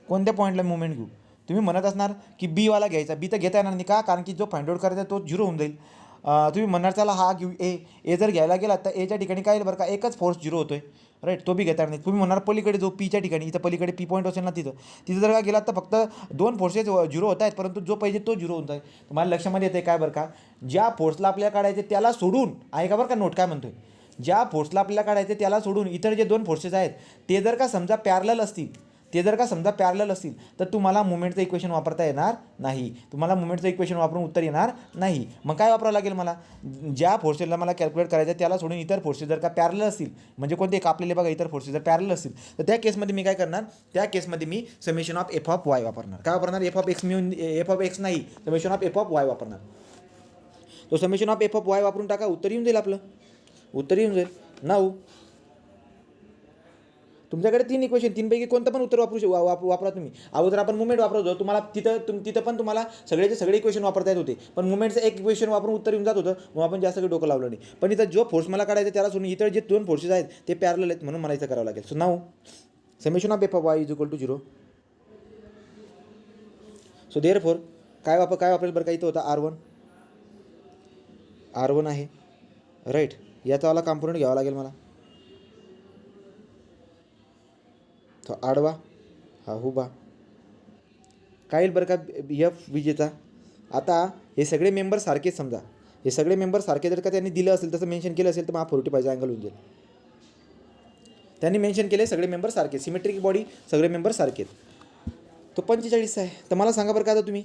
Speaker 1: कोणत्या पॉईंटला मुवमेंट घेऊ. तुम्ही म्हणत असणार की बीवाला घ्यायचा, बी तर घेता येणार नाही का, कारण की जो फाइंड आउट करायचा तो झिरो होऊन जाईल. तुम्ही म्हणणार चला हा घेऊ ए जर घ्यायला गेला तर एच्या ठिकाणी काय येईल बरं का, एकच फोर्स झिरो होतोय, राईट, तो बी घेता येणार नाही. तुम्ही म्हणणार पलीकडे जो पीच्या ठिकाणी, इथं पलीकडे पी पॉईंट असेल ना, तिथं जर का गेला तर फक्त दोन फोर्सेस झिरो होत आहेत, परंतु जो पाहिजे तो झिरो होत आहे. तुम्हाला लक्षामध्ये येते काय बरं का, ज्या फोर्सला आपल्याला काढायचे त्याला सोडून, ऐका बरं का नोट काय म्हणतोय, ज्या फोर्सला आपल्याला काढायचे त्याला सोडून इतर जे दोन फोर्सेस आहेत ते जर का समजा पॅरलल असतील, तर तुम्हाला मुवमेंटचं इक्वेशन वापरता येणार नाही. तुम्हाला मुवमेंटचं इक्वेशन वापरून उत्तर येणार नाही. मग काय वापरावं लागेल मला, ज्या फोर्सेसला मला कॅल्क्युलेट करायचं आहे त्याला सोडून इतर फोर्सेस जर का पॅरलल असतील, म्हणजे कोणते कापलेले बघा, इतर फोर्सेस जर पॅरलल असतील तर त्या केसमध्ये मी काय करणार, त्या केसमध्ये मी summation of F of Y वापरणार. काय वापरणार, एफ ऑफ एक्स नाही, summation of F of Y वापरणार. तो summation of F of Y वापरून टाका, उत्तर येऊन जाईल आपलं, उत्तर येऊन जाईल. नाऊ तुमच्याकडे तीन इक्वेशन, तीनपैकी कोणतं पण उत्तर वापरा तुम्ही. अगोदर आपण मुवमेंट वापरत होतो, तुम्हाला तिथं पण तुम्हाला सगळेचे सगळे इक्वेशन वापरता येत होते, पण मुवमेंटचं एक इक्वेशन वापरून उत्तर येऊन जात होतं, मग आपण जास्त काही डोकं लावलं नाही. पण इथं जो फोर्स मला काढायचा त्याला सोडून इतर जे दोन फोर्सेस आहेत ते पॅरलल आहेत, म्हणून मला इथं करावं लागेल. So now summation of F of Y is equal to 0. So therefore काय वापरेल बरं का, इथं होता R1 आहे, राईट, याचावाला कॉम्पोनंट घ्यावा लागेल मला, तो आडवा हा उभा, काय येईल बरं का एफ विजेचा. आता हे सगळे मेंबर सारखेच, समजा हे सगळे मेंबर सारखे जर का त्यांनी दिलं असेल, तसं मेन्शन केलं असेल तर मग 45 अँगल होऊन जाईल. त्यांनी मेन्शन केले सगळे मेंबर सारखे, सिमेट्रिक बॉडी, सगळे मेंबर सारखेत, तो 45 आहे. तर मला सांगा बरं का, आता तुम्ही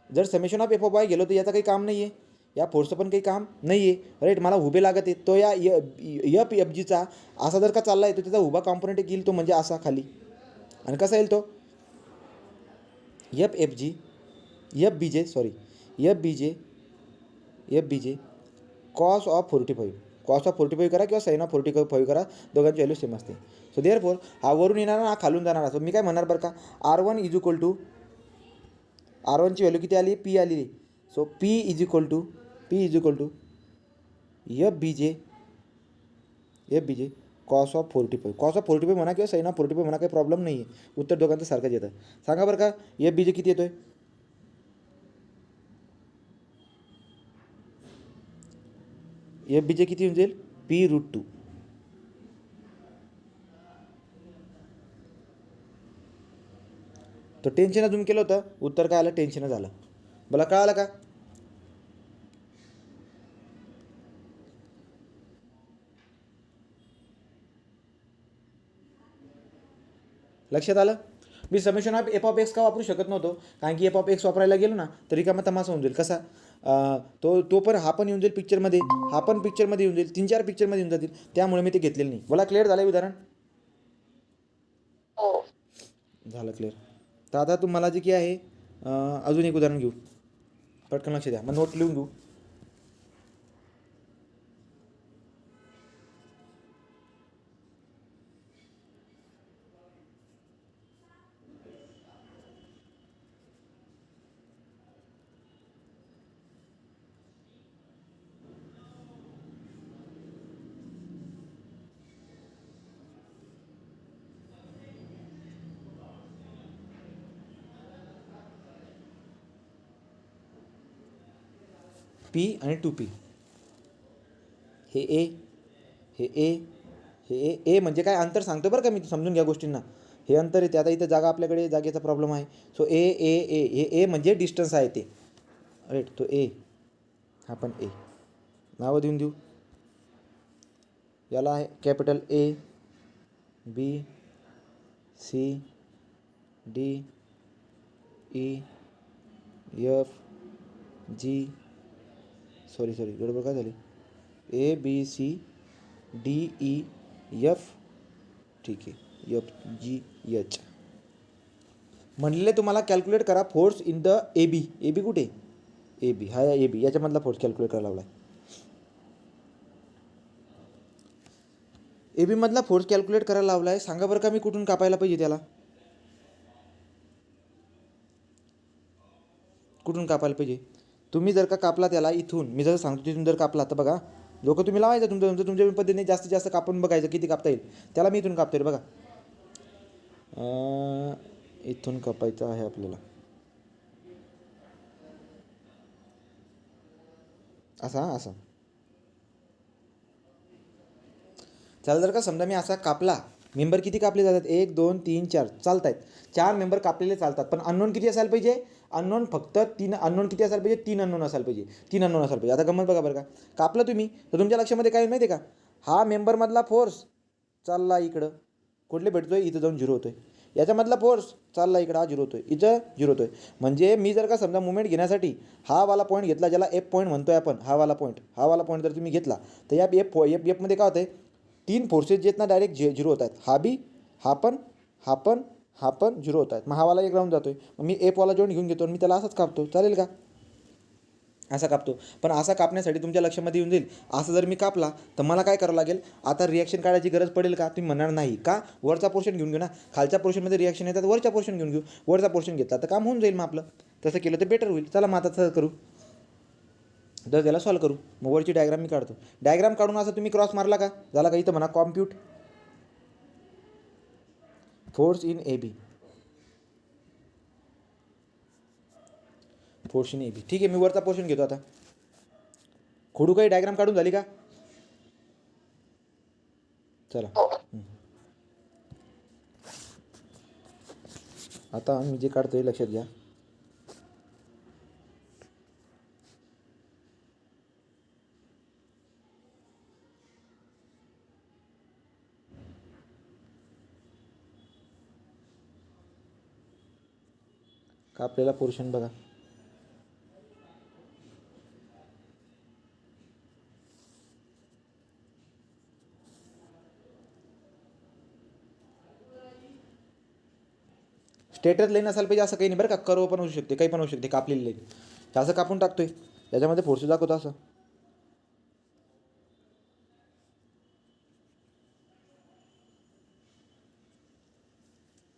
Speaker 1: जर summation of F of Y गेलो तर याचं काही काम नाही आहे, या फोर्सचं पण काही काम नाही आहे, राईट. मला उभे लागत आहे, तो या एफ जीचा असा जर का चालला आहे तो त्याचा उभा कॉम्पोनंट येईल, तो म्हणजे असा खाली, आणि कसा येईल तो F B J cos of 45 करा किंवा साइन ऑफ 45 करा, दोघांची व्हॅल्यू सेम असते. सो देअरफॉर हा वरून येणार ना, हा खालून जाणार. सो मी काय म्हणणार बरं का, R1 इज इक्वल टू, R1ची व्हॅल्यू किती आली, पी आलेली. So P is equal to F B J cos of 45 म्हणा किंवा साइन ऑफ 45 म्हणा, काही प्रॉब्लेम नाही आहे, उत्तर दोघांचं सारखंच येतं. सांगा बरं का एफ बी जे किती येतोय, एफ बी जे किती येऊन जाईल, P√2. तर टेन्शन अजून केलं होतं, उत्तर काय आलं, टेन्शन झालं. मला कळालं का, लक्षात आलं. मी summation of F of X का वापरू शकत नव्हतो, कारण की एफ ऑफ एक्स वापरायला गेलो ना तरी का मग तमासा होऊन जाईल. कसा तो पण हा पण येऊन जाईल पिक्चरमध्ये, हा पण पिक्चरमध्ये येऊन जाईल, 3-4 पिक्चरमध्ये येऊन जातील, त्यामुळे मी ते घेतलेलं नाही. मला क्लिअर झालं उदाहरण,
Speaker 2: हो.
Speaker 1: झालं क्लिअर. तर आता तुम्हाला जे की आहे, अजून एक उदाहरण घेऊ, पटकन लक्ष द्या, मग नोट लिहून घेऊ. P आणि 2P, हे ए म्हणजे काय अंतर सांगतो बरं का मी, समजून घ्या गोष्टींना, हे अंतर येते. आता इथं आपल्याकडे जागेचा प्रॉब्लेम आहे. सो ए म्हणजे डिस्टन्स आहे ते, राईट. तो ए, हा पण ए, नावं देऊन देऊ, याला आहे capital A B C D E F G, sorry गडबड काय झाली, A B C D E F, ठीक आहे, FGH म्हणलेले तुम्हाला कॅल्क्युलेट करा force in the A B कुठे ए बी हा ए बी याच्यामधला फोर्स कॅल्क्युलेट करायला लावला ए बीमधला फोर्स कॅल्क्युलेट करायला लावला आहे. सांगा बरं का मी कुठून कापायला पाहिजे त्याला, कुठून कापायला पाहिजे. तुम्ही जर का कापला त्याला इथून, मी जसं सांगतो तिथून जर कापला तर बघा लोक तुम्ही लावायचं तुमच्या पद्धतीने जास्तीत जास्त कापून बघायचं किती कापता येईल. त्याला मी इथून कापतो बघा, इथून कापायचं आहे आपल्याला असा चला. जर का समजा मी असा कापला, मेंबर किती कापले जातात 1 2 3 4 चालत आहेत. 4 मेंबर कापलेले चालतात, पण अननोन किती असायला पाहिजे. अननोन फक्त 3 अननोन किती असायला पाहिजे 3 अननोन असायला पाहिजे 3 अननोन असायला पाहिजे. आता गंमत बघा बरं का, कापलं तुम्ही तर तुमच्या लक्षामध्ये काय माहिती आहे का, हा मेंबरमधला फोर्स चालला इकडं, कुठले भेटतोय इथं जाऊन 0 होतोय. याच्यामधला फोर्स चालला इकडं, हा 0 होतोय, इथं 0 होतोय. म्हणजे मी जर का समजा मुवमेंट घेण्यासाठी हा वाला पॉईंट घेतला, ज्याला एफ पॉईंट म्हणतोय आपण, हा वाला पॉईंट जर तुम्ही घेतला तर या एफमध्ये काय होतंय, 3 फोर्सेस जे आहेत ना डायरेक्ट 0 होत आहेत. हा बी, हा पण 0 होत आहेत. मग हा वाला एक राऊंड जातोय. मग मी एफ वाला जॉईंट घेऊन घेतो आणि मी त्याला असाच कापतो, चालेल का, असा कापतो. पण असा कापण्यासाठी तुमच्या लक्षामध्ये येऊन जाईल, असं जर मी कापला तर मला काय करावं लागेल, आता रिॲक्शन काढायची गरज पडेल का, तुम्ही म्हणणार नाही का, वरचा पोर्शन घेऊन घेऊ ना, खालच्या पोर्शनमध्ये रिॲक्शन येतात, वरच्या पोर्शन घेऊन घेऊ. वरचा पोर्शन घेतला तर काम होऊन जाईल. मग आपलं तसं केलं तर बेटर होईल. चला मग आता तसं करू, तर त्याला सॉल्व करू. मग वरची डायग्राम मी काढतो. डायग्राम काढून असं तुम्ही क्रॉस मारला का, झाला का, इथं म्हणा compute force in A B, force in A B. ठीक आहे, मी वरचा पोर्शन घेतो. आता खोडू काही डायग्राम काढून झाली का, चला. आता मी जे काढतोय लक्षात घ्या, कापलेला पोर्शन बघा, स्ट्रेटच लाईन असायला पाहिजे असं काही नाही बरं का, कर्व पण होऊ शकते, काही पण होऊ शकते. कापलेली लाईन असं कापून टाकतोय, याच्यामध्ये फोर्स दाखवतो असं.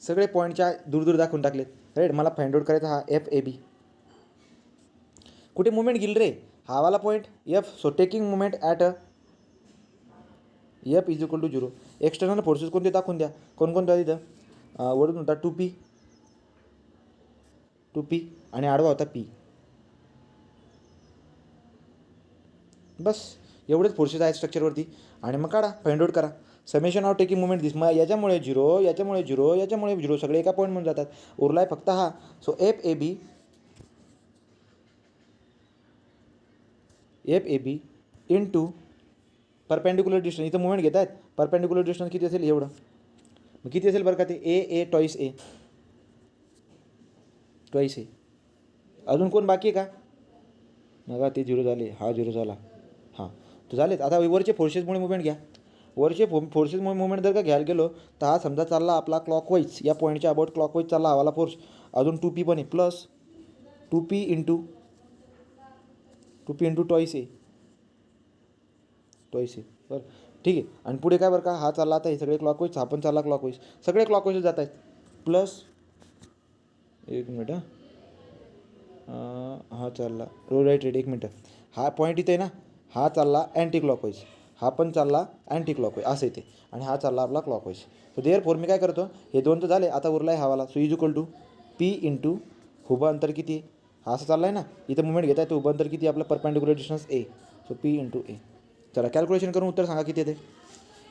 Speaker 1: सगळे पॉईंटच्या दूर दाखवून टाकलेत. राईट, मला फाइंड आउट करायचा हा एफ ए बी. कुठे मुवमेंट गेली रे, हा वाला point F. So taking movement at F is equal to 0. External forces कोणते दाखवून द्या, कोणकोणत्या तिथं वरून होता 2P आणि आडवा होता P. बस एवढेच फोर्सेस आहेत स्ट्रक्चरवरती. आणि मग काढा, फाइंड आउट करा समेशन ऑफ टेकिंग मुवमेंट दिस. मग याच्यामुळे 0, याच्यामुळे 0 सगळे एका पॉईंटमध्ये जातात. उरला आहे फक्त हा. So F A B into perpendicular distance. इथं मुवमेंट घेत आहेत, परपेंडिक्युलर डिस्टन्स किती असेल एवढं. मग किती असेल बरं का ते, ए टॉईस ए. अजून कोण बाकी आहे का, बघा ते 0 झाले, हा 0 झाला, हां तर झालेत. आता वरचे फोर्सेसमुळे मुवमेंट घ्या. वरचे फोर्सेसमुळे मुवमेंट जर का घ्यायला गेलो तर हा समजा चालला आपला क्लॉकवाईज, या पॉईंटच्या अबाउट क्लॉकवाईज चालला हवाला फोर्स. अजून 2P पण आहे, प्लस 2P इंटू टॉईस ए बरं. ठीक आहे, आणि पुढे काय बरं का, हा चालला आता हे सगळे क्लॉकवाईज, हा पण चालला क्लॉकवाईज, सगळे क्लॉकवाईज जात आहेत. प्लस एक मिनिट, हा चालला राईट, एक मिनटं, हा पॉईंट इथे आहे ना, हा चालला अँटी क्लॉकवाईज, हा पण चालला अँटी क्लॉकवाईज असं येते, आणि हा चालला आपला क्लॉकवाईज. तर देअर फोर मी काय करतो, हे दोन तर झाले, आता उरला आहे हवाला. So is equal to P into उभं अंतर किती आहे, हा असं चालला आहे ना, इथं मुवमेंट घेत आहे, तो उभं अंतर किती आपलं perpendicular distance A. So P into A. चला कॅल्क्युलेशन करून उत्तर सांगा किती येते.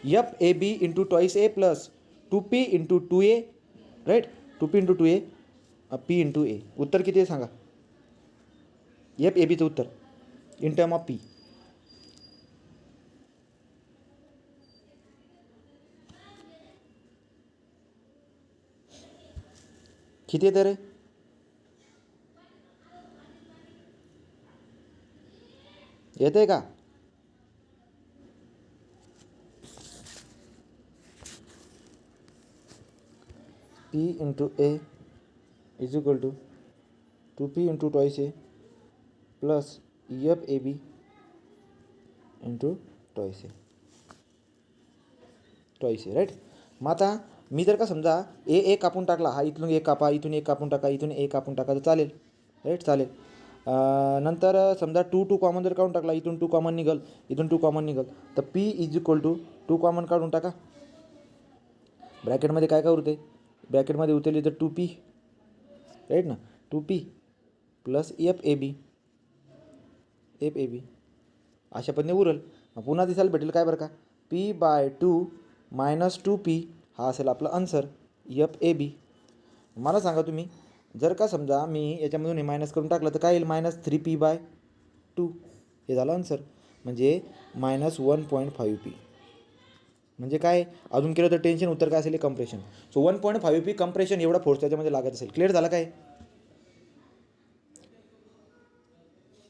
Speaker 1: FAB into twice A plus 2P into 2A, right, 2P into 2A, P into A. उत्तर किती आहे सांगा, FABचं उत्तर इन टर्म ऑफ P. किती येतं रे, येतं आहे का, P into A is equal to 2P into twice A plus FAB into twice A, right. मग आता मी जर का समजा एक कापून टाकला, हा इथून एक कापा, इथून एक कापून टाका, इथून एक कापून टाका, तर चालेल, राईट, चालेल. नंतर समजा टू कॉमन जर काढून टाकला, इथून 2 कॉमन निघल, इथून 2 कॉमन निघल, तर P is equal to 2 common काढून टाका. ब्रॅकेटमध्ये काय उरते, ब्रॅकेटमध्ये उतरली तर 2P, राईट ना, 2P प्लस FAB अशा पद्धतीने उरल. पुन्हा दिसायला भेटेल काय बरं का, P/2 मायनस 2P हा असेल आपला आन्सर FAB. मला सांगा तुम्ही, जर का समजा मी याच्यामधून हे मायनस करून टाकलं तर काय येईल, -3P/2 हे झालं आन्सर, म्हणजे -1.5P. म्हणजे काय अजून केलं तर टेन्शन, उत्तर काय असेल, कंप्रेशन. सो 1.5P कंप्रेशन एवढा फोर्स त्याच्यामध्ये लागत असेल. क्लिअर झालं काय,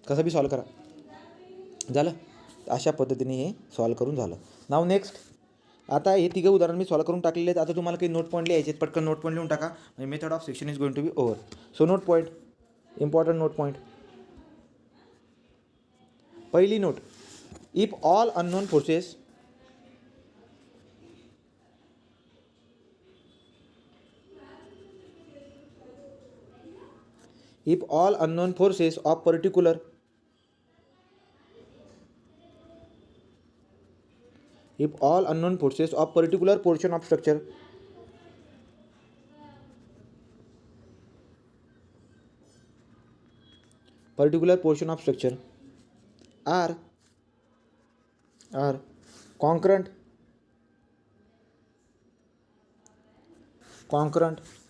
Speaker 1: कसं बी सॉल्व करा, झालं. अशा पद्धतीने हे सॉल्व करून झालं. नाव नेक्स्ट. आता हे तिघं उदाहरण मी सॉल्व करून टाकलेले आहेत. आता तुम्हाला काही नोट पॉईंट लिहायचे आहेत, पटकन नोट पॉईंट लिहून टाका, म्हणजे method of section is going to be over. So note point, important note point. पहिली note, if all unknown forces if all unknown forces of particular portion of structure are concurrent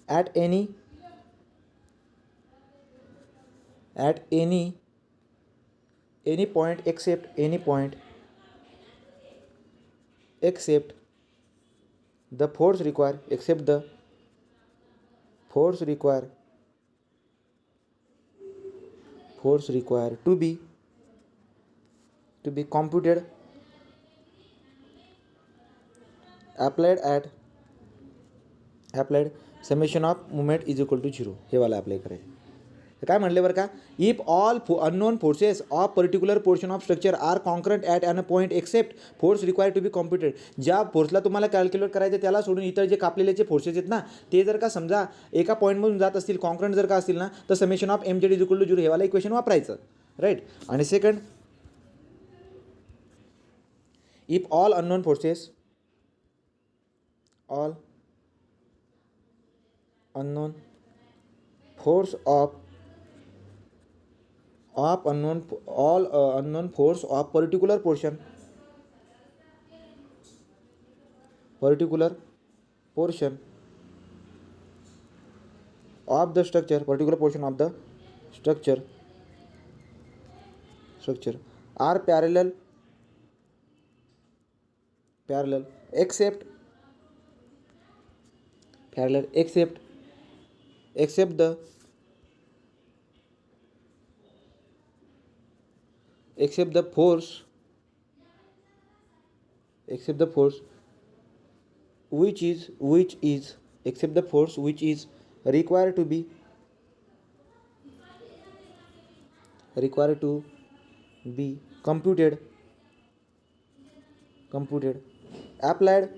Speaker 1: at any point except the force required to be computed applied summation of moment is equal to 0. हे वाला apply करायचं. तर काय म्हणले बरं का, if all unknown forces of particular portion of structure are concurrent at an point except force required to be computed. ज्या फोर्सला तुम्हाला कॅल्क्युलेट करायचं त्याला सोडून इतर जे कापलेले जे फोर्सेस आहेत ना, ते जर का समजा एका पॉईंटमधून जात असतील, कॉन्करंट जर का असतील ना, तर summation of MZ is equal to 0 हे वाला इक्वेशन वापरायचं, राईट. आणि second, if all unknown forces unknown force of particular portion of the structure are parallel except the force which is required to be computed applied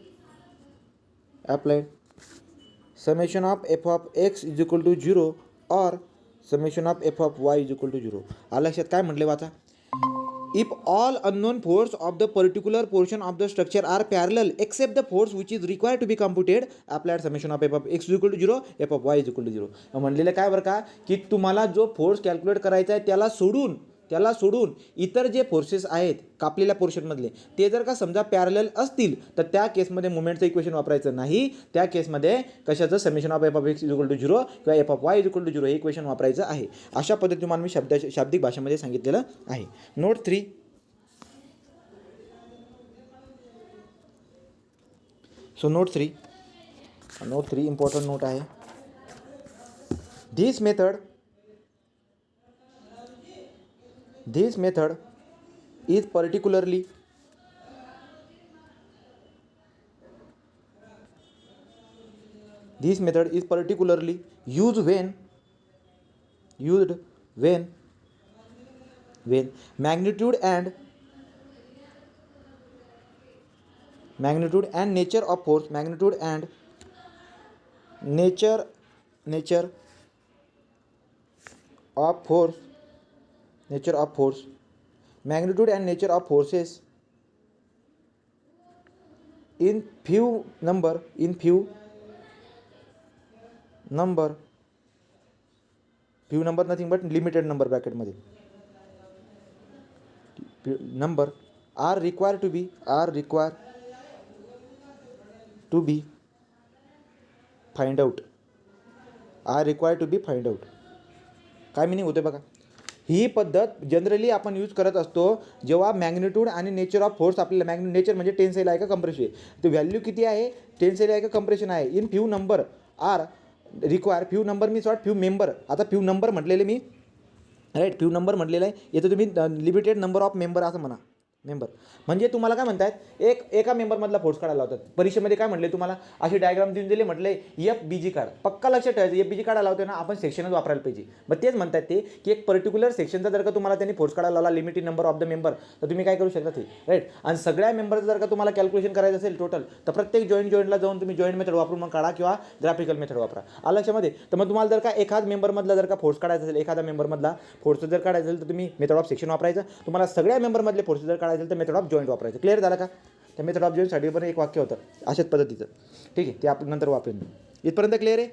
Speaker 1: summation of f of x is equal to 0 or summation of f of y is equal to 0. आलं लक्षात काय म्हटले वाचा, if all unknown force of the particular portion of the structure are parallel except the force which is required to be computed applied summation of f of x is equal to 0 f of y is equal to 0. म्हणलेलं काय बरं का, की तुम्हाला जो force calculate करायचा आहे त्याला सोडून इतर जे फोर्सेस आहेत कापलेल्या पोर्शनमधले ते जर का समजा पॅरलल असतील तर त्या केसमध्ये मुवमेंटचं इक्वेशन वापरायचं नाही. त्या केसमध्ये कशाचं summation of F of X is equal to 0 किंवा F of Y is equal to 0 हे इक्वेशन वापरायचं आहे. अशा पद्धतीने तुम्हाला मी शाब्दिक भाषेमध्ये सांगितलेलं आहे. Note 3. So note 3 important note आहे. This method is particularly This method is particularly used when magnitude and nature of force magnitude and nature of force magnitude and nature of forces in few number nothing but limited number bracket मध्ये number are required to be find out काय meaning होते बघा. ही पद्धत generally आपण use करत असतो जेव्हा magnitude आणि नेचर ऑफ फोर्स आपल्याला नेचर म्हणजे टेन्साईल आहे का कंप्रेशन आहे, तर व्हॅल्यू किती आहे, टेन्साईल आहे का कंप्रेशन आहे, in few number are require. Few number मी फ्यू मेंबर. आता फ्यू नंबर म्हटलेले मी राईट, फ्यू नंबर म्हटलेलं आहे, येतं तुम्ही लिमिटेड नंबर ऑफ मेंबर असं म्हणा. मेंबर म्हणजे तुम्हाला काय म्हणतात, एका मेंबरमधला फोर्स काढायला लावतात. परीक्षेमध्ये काय म्हटले तुम्हाला, अशी डायग्राम देऊन दिले, म्हटले एफ बी जी काढ. पक्का लक्षात ठेवायचं, एफ बी जी काढायला लावते ना आपण सेक्शनच वापरायला पाहिजे. मग तेच म्हणतात ते की एक पर्टिक्युलर सेक्शनचा जर का तुम्हाला त्यांनी फोर्स काढायला लावला, limited number of the member, तर तुम्ही काय करू शकता ते राईट. आणि सगळ्या मेंबरचं जर का तुम्हाला कॅल्क्युलेशन करायचं असेल टोटल, तर प्रत्येक जॉईंटला जाऊन तुम्ही जॉईंट मेथड वापरून मग काढा किंवा ग्राफिकल मेथड वापरा. आलं लक्षामध्ये. तर मग तुम्हाला जर का एखाद मेंबरमधला जर का फोर्स काढायचा असेल, एखादा मेंबरमधला फोर्स जर काढायचं असेल, तर तुम्ही मेथड ऑफ सेक्शन वापरायचं. तुम्हाला सगळ्या मेंबरमधले फोर्स जर काढायचं असेल तर मेथड ऑफ जॉईंट वापरायचं. क्लिअर झालं का. त्या मेथड ऑफ जॉईंटसाठी पण एक वाक्य होतं अशाच पद्धतीचं, ठीक आहे, ते आपण नंतर वापरेन. इथपर्यंत क्लिअर आहे.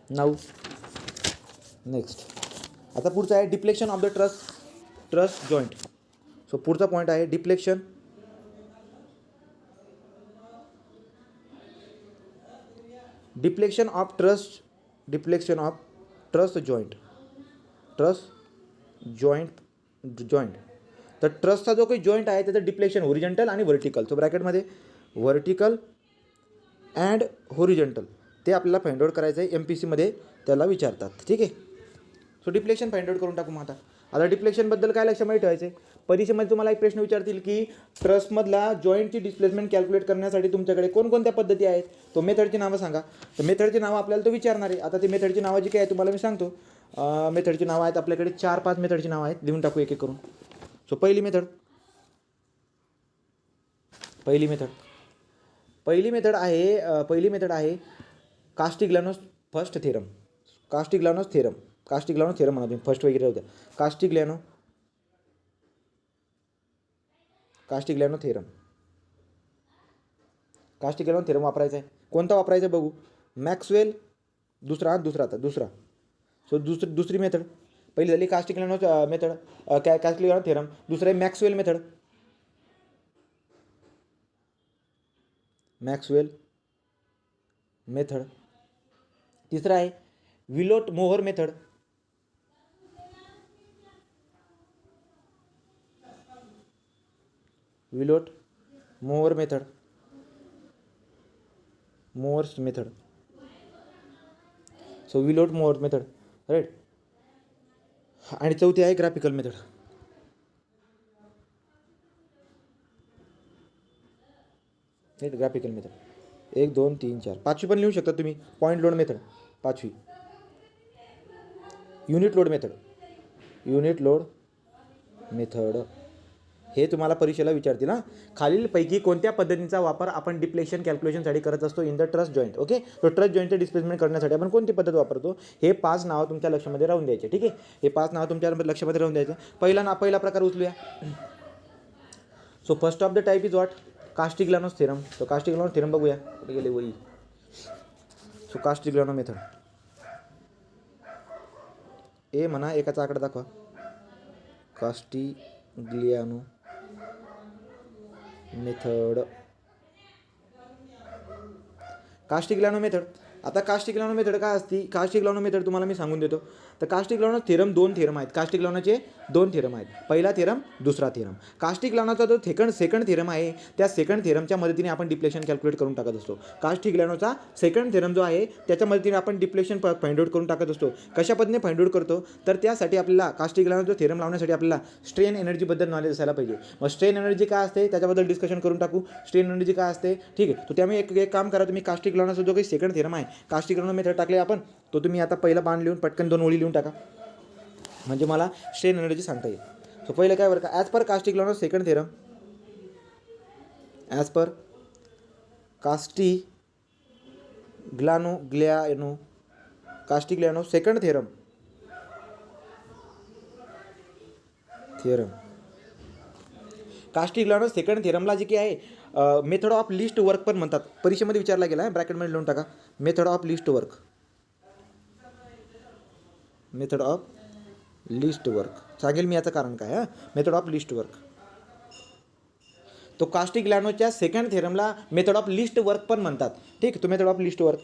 Speaker 1: नाऊ नेक्स्ट आता पुढचा आहे deflection of the truss joint. So पुढचा पॉईंट आहे डिफ्लेक्शन ऑफ ट्रस जॉईंट. तर ट्रसचा जो काही जॉईंट आहे त्याचं डिफ्लेक्शन होरिजेंटल आणि व्हर्टिकल. सो ब्रॅकेटमध्ये व्हर्टिकल अँड होरिजेंटल ते आपल्याला फाइंड आउट करायचं आहे. MPCमध्ये त्याला विचारतात, ठीक आहे. सो डिफ्लेक्शन फाइंड आउट करून टाकू. मग आता डिफ्लेक्शनबद्दल काय लक्षामध्ये ठेवायचं आहे, परीक्षेमध्ये तुम्हाला एक प्रश्न विचारतील की ट्रसमधला जॉईंटची डिस्प्लेसमेंट कॅल्क्युलेट करण्यासाठी तुमच्याकडे कोणकोणत्या पद्धती आहेत, तो मेथडची नावं सांगा. तर मेथडची नावं आपल्याला तो विचारणार आहे. आता ती मेथडची नावं जी काय आहे तुम्हाला मी सांगतो. मेथडची नावं आहेत आपल्याकडे 4-5 मेथडची नावं आहेत, लिहून टाकू एक एक करून. सो पहिली मेथड आहे कास्टिग्लिआनोस थेरम म्हणा तुम्ही, फर्स्ट वगैरे होतं. कास्टिग्लिआनो थेरम वापरायचा आहे. कोणता वापरायचा बघू. मॅक्सवेल दुसरा. सो दुसरी मेथड. पहिली झाली कास्टिग्लिआनो थेरम. दुसरं आहे मॅक्सवेल मेथड. तिसरा आहे विलोट मोहर मेथड. सो विलोट मोहर मेथड राईट. आणि चौथी आहे ग्राफिकल मेथड. Graphical method 1 2 3 4. पाचवी पण लिहू शकता तुम्ही, पॉईंट लोड मेथड. पाचवी युनिट लोड मेथड. हे तुम्हाला परीक्षेला विचारतील ना. खालीलपैकी कोणत्या पद्धतींचा वापर आपण डिफ्लेक्शन कॅल्क्युलेशनसाठी करत असतो in the truss joint. Okay, तो ट्रस जॉईंटचं डिस्प्लेसमेंट करण्यासाठी आपण कोणती पद्धत वापरतो, हे 5 नावं तुमच्या लक्षामध्ये राहून द्यायचे, ठीक आहे. हे 5 नावं तुमच्या लक्षामध्ये राहून द्यायचे. पहिला प्रकार उचलूया. So first of the type is what, Castigliano's theorem. तो कास्टिग्लिआनो थेरम बघूया, कुठे गेले वही. So Castigliano method. ए म्हणा, एकाचा आकडा दाखवा. Castigliano method. आता कास्टिक लॉनो मेथड काय असते? कास्टिक लॉनो मेथड तुम्हाला मी सांगून देतो. तर कास्टिक लॉनो थेरम 2 थेरम आहेत. कास्टिक लॉनोचे 2 थेरम आहेत. पहिला थेरम, दुसरा थेरम. कास्टिक लॉनोचा जो सेकंड थेरम आहे त्या सेकंड थेरमच्या मदतीने आपण डिप्लेशन कॅल्क्युलेट करून टाकत असतो. कास्टिक लॉनोचा सेकंड थेरम जो आहे त्याच्या मदतीने आपण डिप्लेशन फाइंड आउट करून टाकत असतो. कशा पद्धतीने फाइंड आउट करतो? तर त्यासाठी आपल्याला कास्टिक लॉनोचा थेरम लावण्यासाठी आपल्याला स्ट्रेन एनर्जीबद्दल नॉलेज असायला पाहिजे. मग स्ट्रेन एनर्जी काय असते त्याच्याबद्दल डिस्कशन करून टाकू. स्ट्रेन एनर्जी काय असते, ठीक आहे. तर त्यामुळे एक काम करा तुम्ही. कास्टिक लॉनोचा जो काही सेकंड थेरम आहे, कास्टिक लॉनो मेथड टाकले आपण, तो तुम्ही आता पहिला बाण लिहून पटकन 2 ओळी लिहून टाका, म्हणजे मला स्ट्रेन एनर्जी सांगता येईल. सो पहिलं काय बरं का, as per Castigliano second theorem, as per Castigliano second theorem Castigliano second थेरमला जे काही आहे मेथड ऑफ लिस्ट वर्क पण म्हणतात. परीक्षेमध्ये विचारला गेला आहे, ब्रॅकेटमध्ये लिहून टाका. Method of least work, method of least work सांगेल मी याचं कारण काय. मेथड ऑफ लिस्ट वर्क, तो कास्टिक लॉनोच्या सेकंड थेरमला मेथड ऑफ लिस्ट वर्क पण म्हणतात, ठीक. तो मेथड ऑफ लिस्ट वर्क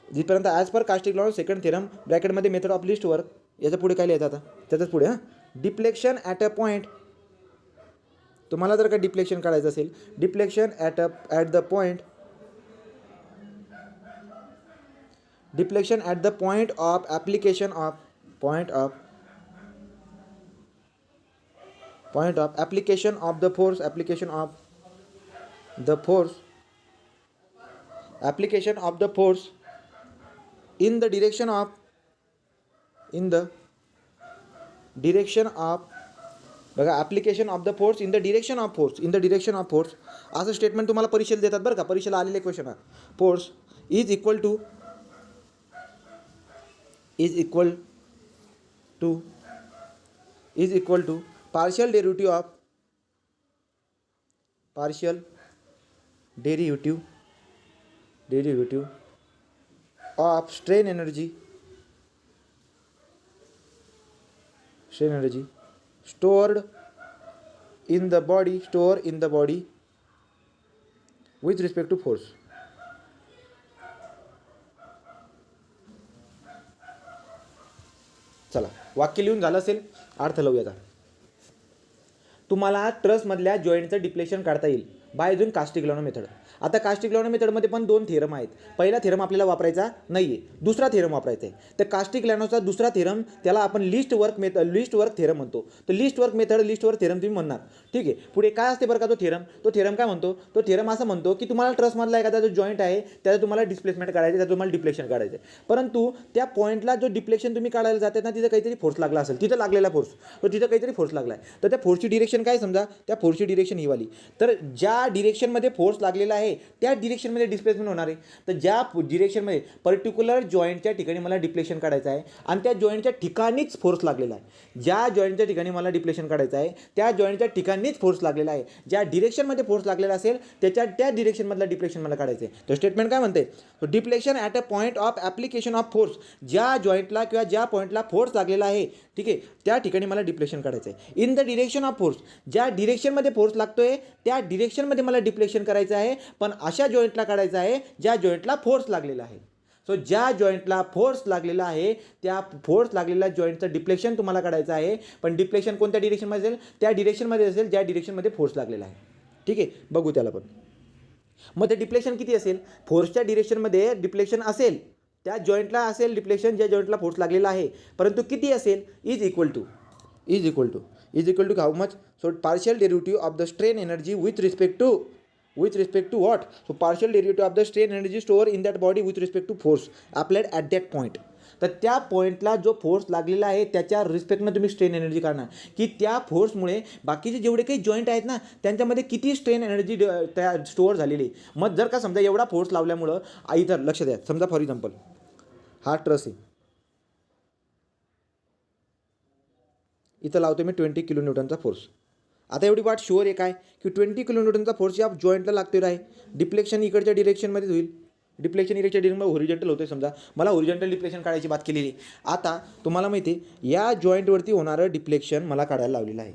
Speaker 1: जिथपर्यंत as per Castigliano second theorem ब्रॅकेटमध्ये मेथड ऑफ लिस्ट वर्क, याच्या पुढे काय लिहायचं आता, त्याच्याच पुढे डिप्लेक्शन ॲट अ पॉईंट. तुम्हाला जर का डिप्लेक्शन काढायचं असेल, deflection at the point, deflection at the point of application of application of the force, application of the force in the direction of बघा, application of the force in the direction of force असं statement तुम्हाला परीक्षेला देतात बरं का. परीक्षेला आलेले question आहे. Force is equal to partial derivative of strain energy stored in the body with respect to force. चला, वाक्य लिहून झालं असेल, अर्थ लावूया आता. तुम्हाला ट्रसमधल्या जॉईंटचं डिप्लेशन काढता येईल बाय यूजिंग कास्टिक लॉनो मेथड. आता कास्टिक लॉनो मेथडमध्ये पण 2 थेरम आहेत. पहिला थेरम आपल्याला वापरायचा नाही आहे, दुसरा थेरम वापरायचा आहे. तर कास्टिक लॉनोचा दुसरा थेरम त्याला आपण लिस्ट वर्क थेरम म्हणतो. तर लिस्ट वर्क थेरम तुम्ही म्हणणार, ठीक आहे. पुढे काय असते बरं का तो थेरम काय म्हणतो? तो थेरम असं म्हणतो की तुम्हाला ट्रसमधला एखादा जो जॉईंट आहे त्याचा तुम्हाला डिस्प्लेसमेंट काढायचं, त्याचं तुम्हाला डिप्लेक्शन काढायचं आहे. परंतु त्या पॉईंटला जो डिप्लेक्शन तुम्ही काढायला जाते ना, तिथं काहीतरी फोर्स लागला असेल, तिथं लागलेला फोर्स, तर तिथं काहीतरी फोर्स लागला आहे. तर त्या फोर्सची डिरेक्शन काय, समजा त्या फोर्सची डिरेक्शन ही वाली. तर ज्या डिरेक्शनमध्ये फोर्स लागलेला आहे त्या डिरेक्शनमध्ये डिस्प्लेसमेंट होणार आहे. तर ज्या डिरेक्शनमध्ये पर्टिक्युलर जॉईंटच्या ठिकाणी मला डिप्लेशन काढायचं आहे आणि त्या जॉईंटच्या ठिकाणीच फोर्स लागलेला आहे. ज्या जॉईंटच्या ठिकाणी मला डिप्लेशन काढायचं आहे त्या जॉईंटच्या ठिकाणीच फोर्स लागलेला आहे. ज्या डिरेक्शनमध्ये फोर्स लागलेला असेल त्या डिरेक्शनमधला डिप्लेशन मला काढायचं आहे. तर स्टेटमेंट काय म्हणते? तो depletion at a point of application of force, ज्या जॉईंटला किंवा ज्या पॉईंटला फोर्स लागलेला आहे, ठीक आहे, त्या ठिकाणी मला डिप्लेशन काढायचं आहे. In the direction of force, ज्या डिरेक्शनमध्ये फोर्स लागतोय त्या डिरेक्शनमध्ये मला डिप्लेशन करायचं आहे, पण अशा जॉईंटला काढायचं आहे ज्या जॉईंटला फोर्स लागलेला आहे. सो ज्या जॉईंटला फोर्स लागलेला आहे त्या फोर्स लागलेल्या जॉईंटचं डिप्लेशन तुम्हाला काढायचं आहे, पण डिप्लेशन कोणत्या डिरेक्शनमध्ये असेल? त्या डिरेक्शनमध्ये असेल ज्या डिरेक्शनमध्ये फोर्स लागलेला आहे, ठीक आहे. बघू त्याला पण. मग ते डिप्लेशन किती असेल? फोर्सच्या डिरेक्शनमध्ये डिप्लेशन असेल, त्या जॉईंटला असेल डिप्लेशन ज्या जॉईंटला फोर्स लागलेला आहे, परंतु किती असेल? Is equal to how much? So partial derivative of the strain energy with respect to what? So partial derivative of the strain energy stored in that body with respect to force applied at that point. तर त्या पॉईंटला जो force लागलेला आहे त्याच्या रिस्पेक्टनं तुम्ही strain energy काढणार की त्या फोर्समुळे बाकीचे जेवढे काही जॉईंट आहेत ना त्यांच्यामध्ये किती स्ट्रेन एनर्जी त्या स्टोअर झालेली आहे. मग जर का समजा एवढा फोर्स लावल्यामुळं इथं लक्ष द्या, समजा फॉर एक्झाम्पल हा ट्रस आहे, इथं लावतो मी 20 किलो न्यूटनचा फोर्स. आता एवढी वाट शुअर आहे काय की 20 किलो न्यूटनचा फोर्स या जॉईंटला लागतोय आहे. डिप्लेक्शन इकडच्या डिरेक्शनमध्ये होईल, डिप्लेक्शन इकडच्या डिरेक्शनमध्ये होरिजेंटल होतोय. समजा मला होरिजेंटल डिप्लेक्शन काढायची बात केलेली आहे. आता तुम्हाला माहिती आहे या जॉईंटवरती होणारं डिप्लेक्शन मला काढायला लावलेलं आहे.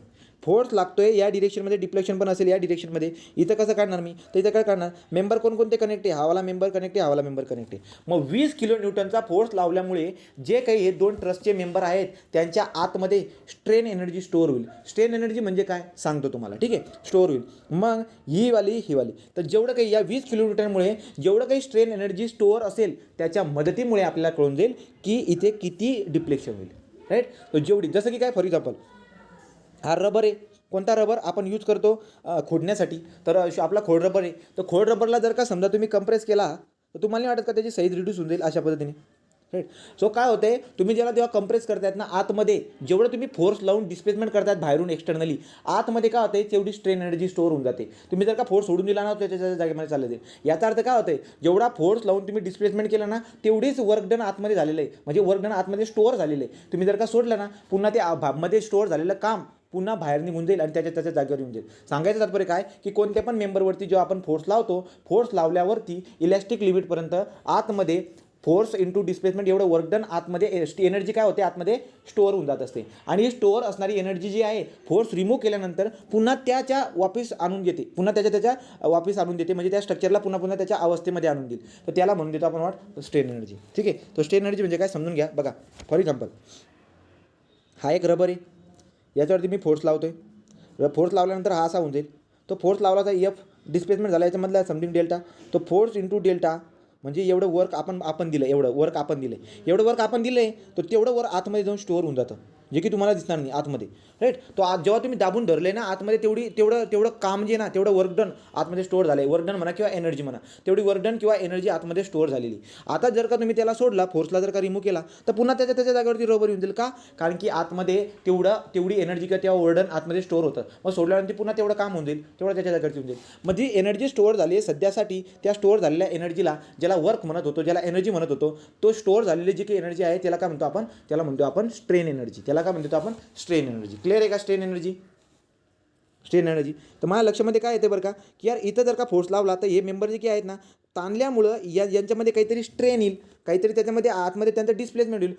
Speaker 1: फोर्स लागतोय या डिरेक्शनमध्ये, डिफ्लेक्शन पण असेल या डिरेक्शनमध्ये, इथं कसं काढणार मी, तर इथं काय काढणार, मेंबर कोणकोणते कनेक्ट आहे, हावाला मेंबर कनेक्ट आहे, हावाला मेंबर कनेक्ट आहे. मग 20 किलो न्यूटनचा फोर्स लावल्यामुळे जे काही हे दोन ट्रसचे मेंबर आहेत त्यांच्या आतमध्ये स्ट्रेन एनर्जी स्टोअर होईल. स्ट्रेन एनर्जी म्हणजे काय सांगतो तुम्हाला, ठीक आहे, स्टोअर होईल. मग ही वाली तर जेवढं काही या 20 किलो न्यूटनमुळे जेवढं काही स्ट्रेन एनर्जी स्टोअर असेल त्याच्या मदतीमुळे आपल्याला कळून जाईल की इथे किती डिफ्लेक्शन होईल, राईट. तर जेवढी, जसं की काय, फॉर एक्झाम्पल हा रबर आहे, कोणता रबर आपण यूज करतो खोडण्यासाठी, तर आपला खोड रबर आहे. तर खोड रबरला जर का समजा तुम्ही कंप्रेस केला तर तुम्हाला नाही वाटत का त्याची साईज रिड्यूस होऊन जाईल अशा पद्धतीने, राईट. सो काय होते, तुम्ही ज्याला जेव्हा कंप्रेस करतायत ना, आतमध्ये जेवढं तुम्ही फोर्स लावून डिस्प्लेसमेंट करतायत बाहेरून एक्सटर्नली, आतमध्ये काय होते, तेवढी स्ट्रेन एनर्जी स्टोअर होऊन जाते. तुम्ही जर का फोर्स सोडून दिला ना त्याच्या जागेमध्ये चालले जाईल. याचा अर्थ काय होते, जेवढा फोर्स लावून तुम्ही डिस्प्लेसमेंट केलं ना तेवढीच वर्क डन आतमध्ये झालेलं आहे, म्हणजे वर्क डन आतमध्ये स्टोअर झालेलं आहे. तुम्ही जर का सोडलं ना पुन्हा ते मध्ये स्टोअर झालेलं काम पुन्हा बाहेर निघून जाईल आणि त्याच्या जागेवर येऊन जाईल. सांगायचं तात्पर्य काय की कोणत्या पण मेंबरवरती जेव्हा आपण फोर्स लावतो, फोर्स लावल्यावरती इलॅस्टिक लिमिटपर्यंत आतमध्ये फोर्स इंटू डिस्प्लेसमेंट एवढं वर्क डन आतमध्ये एनर्जी काय होते, आतमध्ये स्टोअर होऊन जात असते. आणि ही स्टोअर असणारी एनर्जी जी आहे फोर्स रिमूव्ह केल्यानंतर पुन्हा त्याच्या वापस आणून देते, पुन्हा त्याच्या वापस आणून देते, म्हणजे त्या स्ट्रक्चरला पुन्हा त्याच्या अवस्थेमध्ये आणून देईल. तर त्याला म्हणून देतो आपण वाट स्ट्रेन एनर्जी, ठीक आहे. तो स्ट्रेन एनर्जी म्हणजे काय समजून घ्या. बघा फॉर एक्झाम्पल हा एक रबर आहे, याच्यावरती मी फोर्स लावतो आहे, फोर्स लावल्यानंतर हा असा होऊन जाईल. तो फोर्स लावला तर एफ डिस्प्लेसमेंट झाला याच्यामधला समथिंग डेल्टा, तो फोर्स इंटू डेल्टा म्हणजे एवढं वर्क आपण दिलं, एवढं वर्क आपण दिलं आहे, तर तेवढं वर आतमध्ये जाऊन स्टोअर होऊन जातं, जे की तुम्हाला दिसणार नाही आतमध्ये, राईट. तो जेव्हा तुम्ही दाबून धरले ना आतमध्ये तेवढं काम जे ना, तेवढं वर्क डन आतमध्ये स्टोअर झालं आहे, वर्क डन म्हणा किंवा एनर्जी म्हणा, तेवढी वर्क डन किंवा एनर्जी आतमध्ये स्टोअर झालेली. आता जर का तुम्ही त्याला सोडला, फोर्सला जर का रिमूव्ह केला, तर पुन्हा त्याच्या जागेवरती रबर येऊन जाईल. का, कारण की आतमध्ये तेवढी एनर्जी किंवा तेव्हा वर्क डन आतमध्ये स्टोअर होतं. मग सोडल्यानंतर पुन्हा तेवढं काम होऊन जाईल, तेवढं त्याच्या जागेवरती येऊन जाईल. मग जी एनर्जी स्टोअर झाली आहे सध्यासाठी, त्या स्टोअर झालेल्या एनर्जीला, ज्याला वर्क म्हणत होतो, ज्याला एनर्जी म्हणत होतो, तो स्टोअर झालेली जी काही एनर्जी आहे त्याला काय म्हणतो आपण, त्याला म्हणतो आपण स्ट्रेन एनर्जी. त्याला काय म्हणतो आपण, स्ट्रेन एनर्जी. क्लिअर आहे का स्ट्रेन एनर्जी, स्ट्रेन एनर्जी. तर माझ्या लक्षामध्ये काय येते बरं का, की यार इथं जर का फोर्स लावला तर हे मेंबर जे काही आहेत ना ताणल्यामुळं यांच्यामध्ये काहीतरी स्ट्रेन येईल, काहीतरी त्याच्यामध्ये आतमध्ये त्यांचं डिस्प्लेसमेंट होईल.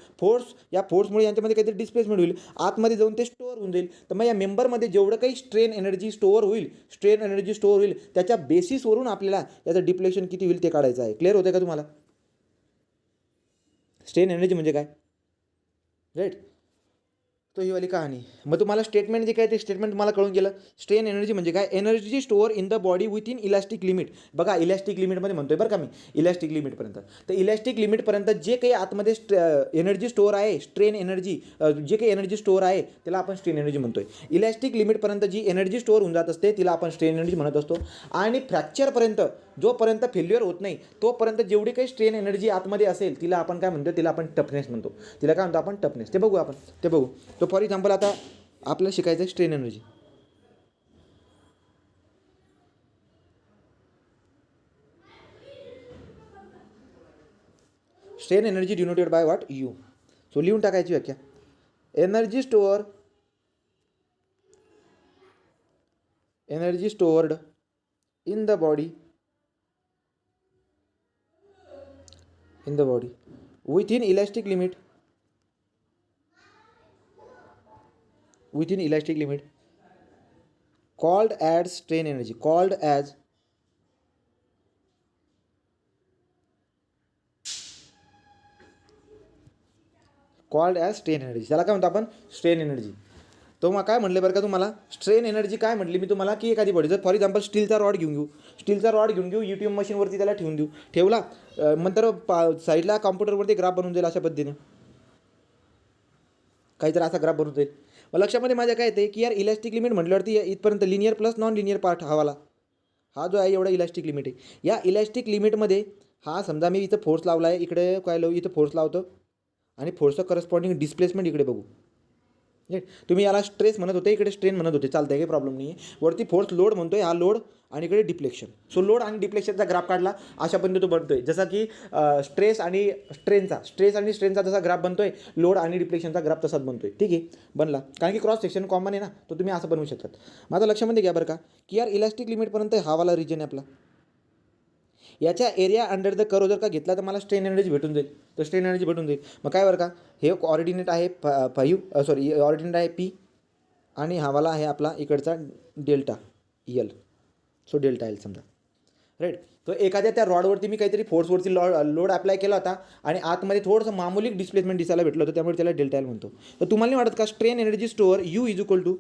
Speaker 1: या फोर्समुळे यांच्यामध्ये काहीतरी डिस्प्लेसमेंट होईल, आतमध्ये जाऊन ते स्टोअर होऊन जाईल. तर मग या मेंबरमध्ये जेवढं काही स्ट्रेन एनर्जी स्टोअर होईल त्याच्या बेसिसवरून आपल्याला याचं डिप्लेशन किती होईल ते काढायचं आहे. क्लिअर होतं का तुम्हाला, स्ट्रेन एनर्जी म्हणजे काय, राईट. तो ही वाली कहाणी. मग तुम्हाला स्टेटमेंट जे काय ते स्टेटमेंट तुम्हाला कळून गेलं. स्ट्रेन एनर्जी म्हणजे काय, energy store in the body with in elastic limit. बघा इलॅस्टिक लिमिटमध्ये म्हणतोय बरं का मी, इलॅस्टिक लिमिटपर्यंत. तर इलॅस्टिक लिमिटपर्यंत जे काही आतमध्ये एनर्जी स्टोअर आहे, स्ट्रेन एनर्जी, जे काही एनर्जी स्टोअर आहे त्याला आपण स्ट्रेन एनर्जी म्हणतोय. इलॅस्टिक लिमिटपर्यंत जी एनर्जी स्टोअर होऊन जात असते तिला आपण स्ट्रेन एनर्जी म्हणत असतो. आणि फ्रॅक्चरपर्यंत जोपर्यंत फेल्युअर होत नाही तोपर्यंत जेवढी काही स्ट्रेन एनर्जी आतमध्ये असेल तिला आपण काय म्हणतो, तिला आपण टफनेस म्हणतो. तिला काय म्हणतो आपण, टफनेस. ते बघू आपण, ते बघू. तो फॉर एक्झाम्पल आता आपल्याला शिकायचं आहे strain energy. Strain energy denoted by what, you. So लिहून टाकायची व्याख्या, energy stored in the body within elastic limit called as strain energy, त्याला काय म्हणतो आपण, स्ट्रेन एनर्जी. तो मग काय म्हणले बरं का तुम्हाला, स्ट्रेन एनर्जी काय म्हटली मी तुम्हाला, की एखादी बॉडी जर फॉर एक्झाम्पल स्टीलचा रॉड घेऊन घेऊ, यूट्यूब मशीनवरती त्याला ठेवला, नंतर साईडला कॉम्प्युटरवरती ग्राफ बनवून जाईल अशा पद्धतीने, काहीतरी असा ग्राफ बनवून जाईल. मग लक्षामध्ये माझ्या काय येते की यार इलॅस्टिक लिमिट म्हटल्यावरती इथपर्यंत linear plus non linear part हवाला, हा जो आहे एवढा इलॅस्टिक लिमिट आहे. या इलॅस्टिक लिमिटमध्ये हा समजा मी इथं फोर्स लावला आहे, इकडे काय लावू, इथं फोर्स लावतो आणि फोर्सचं करस्पॉन्डिंग डिस्प्लेसमेंट इकडे बघू. तुम्ही याला स्ट्रेस म्हणत होते, इकडे स्ट्रेन म्हणत होते, चालतं आहे, काही प्रॉब्लेम नाही आहे. वरती फोर्स लोड म्हणतोय, हा लोड, आणि इकडे डिफ्लेक्शन. सो लोड आणि डिफ्लेक्शनचा ग्राफ काढला अशा पद्धतीने तो बनतोय, जसा की स्ट्रेस आणि स्ट्रेनचा जसा ग्राफ बनतोय, लोड आणि डिफ्लेक्शनचा ग्राफ तसाच बनतोय. ठीक आहे, बनला, कारण की क्रॉस सेक्शन कॉमन आहे ना, तो तुम्ही असं बनवू शकतात. माझं लक्षामध्ये घ्या बरं का, की यार इलॅस्टिक लिमिटपर्यंत हावाला रिजन आहे आपला, याच्या एरिया अंडर द कर्व जर का घेतला तर मला स्ट्रेन एनर्जी भेटून जाईल. मग काय बरं का, हे ऑर्डिनेट आहे ऑर्डिनेट आहे पी आणि हा वाला आहे आपला इकडचा delta L. So delta L समजा, राईट. तो एखाद्या त्या रॉडवरती मी काहीतरी फोर्सवरती लोड अप्लाय केला होता आणि आतमध्ये थोडंसं मामूली डिस्प्लेसमेंट दिसायला भेटलं होतं, त्यामुळे त्याला डेल्टा एल म्हणतो. तर तुम्हाला नाही वाटत का strain energy store U is equal to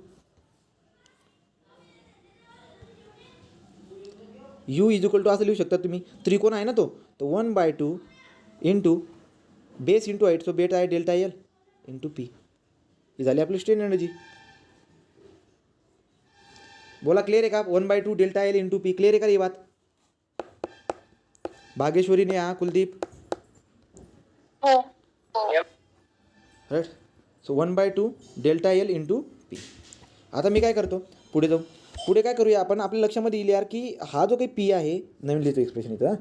Speaker 1: असं लिहू शकता तुम्ही. त्रिकोण आहे ना तो 1/2 into base into height, so बेट आहे डेल्टा एल इंटू पी. ही झाली आपली स्ट्रेन एनर्जी. बोला क्लियर आहे का? 1/2 delta L into P. Clear आहे का ही बात? भागेश्वरी ने हा, कुलदीप,
Speaker 2: हो.
Speaker 1: Right. So 1/2 delta L into P. आता मी काय करतो, पुढे जाऊ. पुढे काय करूया आपण, आपल्या लक्षामध्ये येईल यार की हा जो काही पी आहे, नवीन लिहितो एक्सप्रेशन इथं,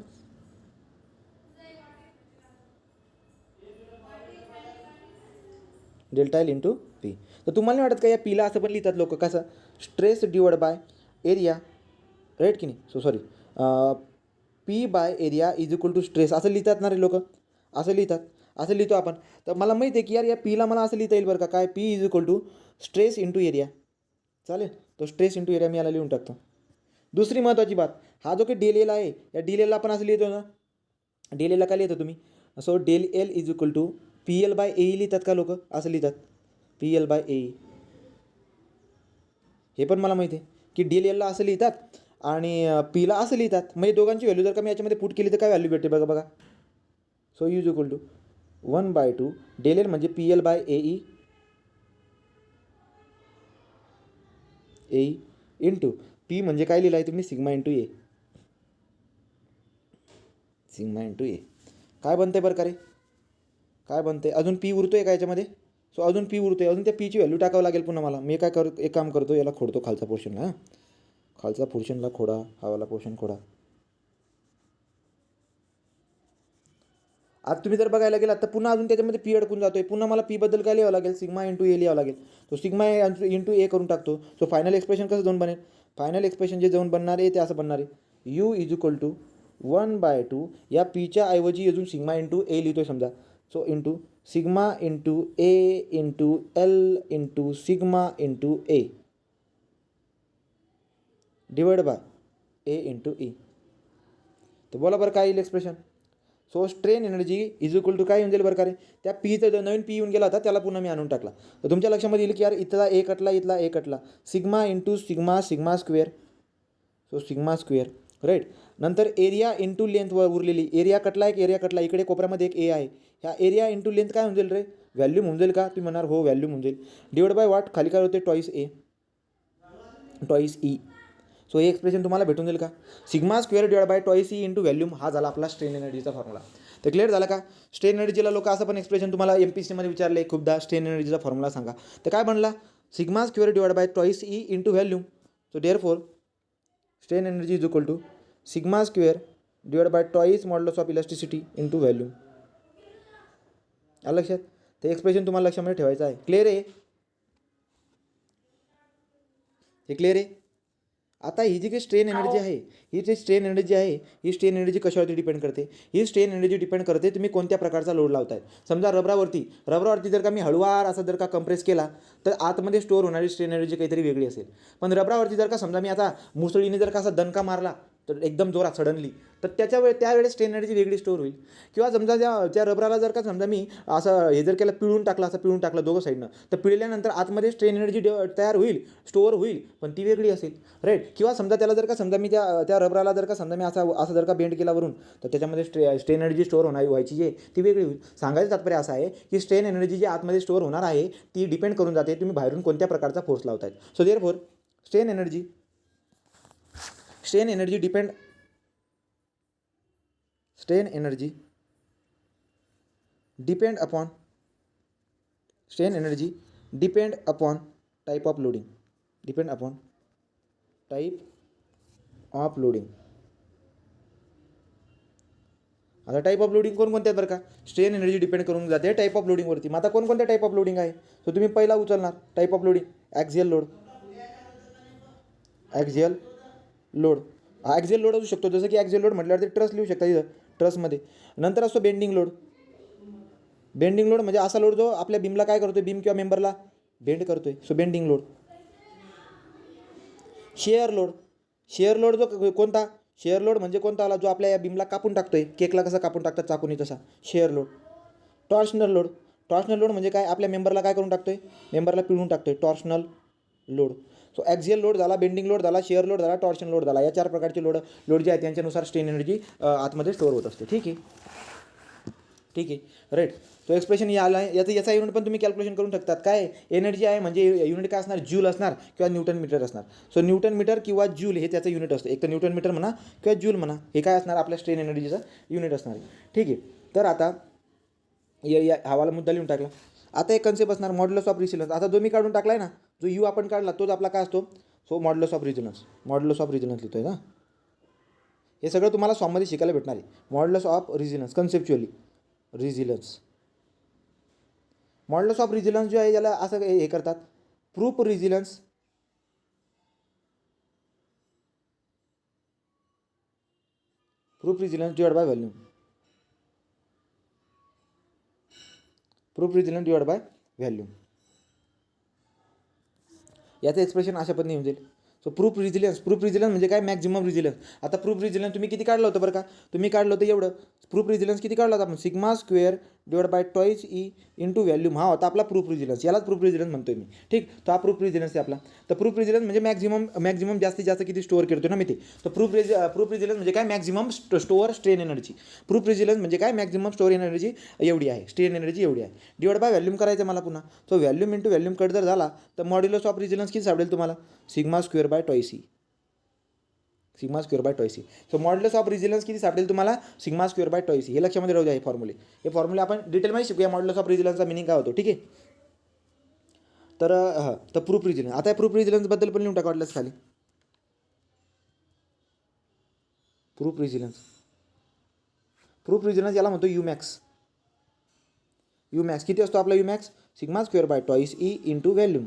Speaker 1: डेल्टा एल इंटू पी. तर तुम्हाला नाही वाटत का या पीला असं पण लिहितात लोक, कसं stress divide by area, right की नाही? So sorry, P by area is equal to stress असं लिहितात ना रे लोक, असं लिहितात, असं लिहितो आपण. तर मला माहिती आहे की यार या पीला मला असं लिहिता येईल बरं का, काय P is equal to stress into area. चालेल, तो स्ट्रेस इंटू एरिया मी याला लिहून टाकतो. दुसरी महत्त्वाची बात, हा जो काही डेल एल आहे, या डेल एलला आपण असं लिहितो ना, डेल एलला काय लिहितो तुम्ही? So del L is equal to P L by A लिहितात का लोक? असं लिहितात, पी एल बाय ए. हे पण मला माहिती आहे की डेल एलला असं लिहितात आणि पीला असं लिहितात. म्हणजे दोघांची व्हॅल्यू जर का मी याच्यामध्ये पुट केली तर काय व्हॅल्यू भेटते बघा. So U is equal to 1/2 del L म्हणजे P L by A into P म्हणजे काय लिहिलं आहे तुम्ही? Sigma into A. Sigma into A काय बनते बरं का रे? काय बनते? अजून पी उरतोय का याच्यामध्ये? सो अजून पी उरतोय, अजून त्या पीची व्हॅल्यू टाकावं लागेल पुन्हा मला. मी काय करतो, एक काम करतो, याला खोडतो खालचा पोर्शनला. हां, खालचा पोर्शनला खोडा, हवाला पोर्शन खोडा. आता तुम्ही जर बघायला गेलात तर पुन्हा अजून त्याच्यामध्ये पी अडकून जातोय. पुन्हा मला पीबद्दल काय लिहावं लागेल? सिग्मा इंटू ए लिहावं लागेल. तो सिग्मा इंटू ए करून टाकतो. सो फायनल एक्सप्रेशन कसं जाऊन बनेल? फायनल एक्सप्रेशन जे जाऊन बनणार आहे ते असं बनणार आहे, यू इज इक्वल टू 1/2 या पीच्या ऐवजी अजून सिग्मा इंटू ए लिहितोय समजा. So into sigma into A into L into sigma into A divide by A into E. तर बोला बरं काय येईल expression? So strain energy is equal to काय येऊन जाईल बरं का रे? त्या पीचा जो नवीन पी येऊन गेला होता त्याला पुन्हा मी आणून टाकला. तर तुमच्या लक्षामध्ये येईल की यार इथला ए कटला, इथला ए कटला. Sigma into sigma, sigma square, so sigma square, right. नंतर एरिया इंटू लेंथ उरलेली, एरिया कटला, एक एरिया कटला, इकडे कोपऱ्यामध्ये एक ए आहे. ह्या एरिया इंटू लेंथ काय होऊन जाईल रे? व्हॅल्यूम होऊन जाईल का? तुम्ही म्हणणार हो व्हॅल्यूम होऊन जाईल. डिवाइड बाय वाट, खाली काय होते? Twice A twice E. So हे एक्सप्रेशन तुम्हाला भेटून जाईल का? Sigma square divide by twice E into volume, हा झाला आपला स्ट्रेन एनर्जीचा फॉर्म्युला. तर क्लिअर झाला का? स्ट्रेन एनर्जीला लोक असं पण एक्सप्रेशन तुम्हाला MPSCमध्ये विचारले खूपदा, स्ट्रेन एनर्जीचा फॉर्म्युला सांगा. तर काय बनला? Sigma square divide by twice E into volume. So therefore strain energy is equal to sigma square divide by twice modulus of elasticity into volume. आलं लक्षात? ते एक्सप्रेशन तुम्हाला लक्षामध्ये ठेवायचं आहे. क्लिअर आहे? हे क्लिअर आहे? आता ही जी काही स्ट्रेन एनर्जी आहे, ही जी स्ट्रेन एनर्जी आहे, ही स्ट्रेन एनर्जी कशावरती डिपेंड करते? ही स्ट्रेन एनर्जी डिपेंड करते तुम्ही कोणत्या प्रकारचा लोड लावताय. समजा रबरावरती जर का मी हळूवार असा जर का कंप्रेस केला तर आतमध्ये स्टोअर होणारी स्ट्रेन एनर्जी काहीतरी वेगळी असेल. पण रबरावरती जर का समजा मी आता मुसळीने जर का असा दणका मारला तर एकदम जोरात सडनली, तर त्यावेळेस स्ट्रेन एनर्जी वेगळी स्टोअर होईल. किंवा समजा त्या रबराला जर का समजा मी असं हे जर केलं, पिळून टाकलं दोघं साईडनं, तर पिळल्यानंतर आतमध्ये स्ट्रेन एनर्जी तयार होईल, स्टोअर होईल, पण ती वेगळी असेल, राईट. किंवा समजा त्याला जर का समजा मी त्या रबराला जर का समजा मी असं जर का बेंड केला वरून, तर त्याच्यामध्ये स्ट्रेन एनर्जी स्टोअर व्हायची जी ती वेगळी होईल. सांगायचं तात्पर्य असं आहे की स्ट्रेन एनर्जी जी आतमध्ये स्टोअर होणार आहे ती डिपेंड करून जाते तुम्ही बाहेरून कोणत्या प्रकारचा फोर्स लावतायत. So therefore strain energy depend upon type of loading. आता टाइप ऑफ लोडिंग कोणकोणत्या बरं का? स्ट्रेन एनर्जी डिपेंड करून जाते टाइप ऑफ लोडिंगवरती. मग आता कोणकोणत्या टाइप ऑफ लोडिंग आहे? सो तुम्ही पहिला उचलणार type of loading, axial load. Axial load असू शकतो, जसं की ॲक्झियल लोड म्हटल्यावरती ट्रस लिहू शकता इथं, ट्रसमध्ये. नंतर असतो बेंडिंग लोड म्हणजे असा लोड जो आपल्या बीमला काय करतोय, बीम किंवा मेंबरला बेंड करतोय, so bending load. Share load, share load जो कोणता, शेअर लोड म्हणजे कोणता आला, जो आपल्या या बीमला कापून टाकतोय, केकला कसा कापून टाकतात चाकूनी तसा share load. Torsional load, torsional load म्हणजे काय, आपल्या मेंबरला काय करून टाकतोय, मेंबरला पिळून टाकतोय, टॉर्शनल लोड. सो ॲक्झियल लोड झाला, बेंडिंग लोड झाला, शेअर लोड झाला, टॉर्शन लोड झाला. या 4 प्रकारचे लोड जे आहेत त्यांच्यानुसार स्ट्रेन एनर्जी आतमध्ये स्टोअर होत असते. ठीक आहे, ठीक आहे, राईट. तो एक्सप्रेशन याला याचा युनिट पण तुम्ही कॅल्क्युलेशन करून शकतात. काय एनर्जी आहे म्हणजे युनिट काय असणार, जूल असणार किंवा न्यूटन मीटर असणार. सो न्यूटन मीटर किंवा जूल हे त्याचं युनिट असतं. एक तर न्यूटन मीटर म्हणा किंवा जूल म्हणा, हे काय असणार आपल्या स्ट्रेन एनर्जीचं युनिट असणार आहे. ठीक आहे, तर आता या हवाला मुद्दा लिहून टाकला. आता एक कन्सेप्ट असणार मॉड्युलस ऑफ रिसिलन्स. आता जो मी काढून टाकला आहे ना, जो यू आपण काढला तोच आपला काय असतो, so modulus of resilience. Modulus of resilience लिहितोय ना, हे सगळं तुम्हाला फॉर्ममध्ये शिकायला भेटणार आहे. Modulus of resilience conceptually, resilience, modulus of resilience जो आहे याला असं हे करतात, proof resilience, proof resilience divide by volume, proof resilience divide by volume. याचं एक्सप्रेशन अशा पद्धतीने येऊन जाईल. So proof resilience, proof resilience म्हणजे काय, मॅक्झिमम रिझिलियन्स. आता प्रूफ रिझिलियन्स तुम्ही किती काढलं होतं बरं का, तुम्ही काढलं होतं एवढं. प्रूफ रिझिलियन्स किती काढलं होतं आपण, sigma square divide by twice E into volume. हा होता आपला प्रूफ रिझिलियन्स, यालाच प्रूफ रिझिलियन्स म्हणतोय मी. ठीक, तर हा प्रूफ रिझिलियन्स आहे आपला. तर प्रूफ रिझिलियन्स म्हणजे मॅक्झिमम जास्तीत जास्त किती स्टोअर करतो ना मी ते. तर प्रूफ रिझिलियन्स म्हणजे काय, maximum store strain energy. Proof resilience म्हणजे काय, मॅक्झिमम स्टोअर एनर्जी एवढी आहे, स्ट्रेन एनर्जी एवढी आहे, डिवाइड बाय व्हॅल्यूम करायचं मला पुन्हा. So volume into volume cut जर झाला तर मॉड्युलस ऑफ रिझिलियन्स किती सापडेल तुम्हाला, sigma square by twice E, sigma square by twice E. So modulus of resilience किती सापडेल तुम्हाला, sigma square by twice E. हे लक्षामध्ये राहू द्या, हे फॉर्म्युले. हे फॉर्म्युले आपण डिटेलमध्ये शिकूया, मॉड्युलस ऑफ रिझिलियन्सचा मिनिंग काय होतो. ठीक आहे, तर तर प्रूफ रिझिलियन्स. आता प्रूफ रिझिलियन्सबद्दल पण लिहून टाका वाटल्यास खाली. प्रूफ रिझिलियन्स, प्रूफ रिझिलियन्स याला म्हणतो युमॅक्स. युमॅक्स किती असतो आपला U max, sigma square by twice E into volume,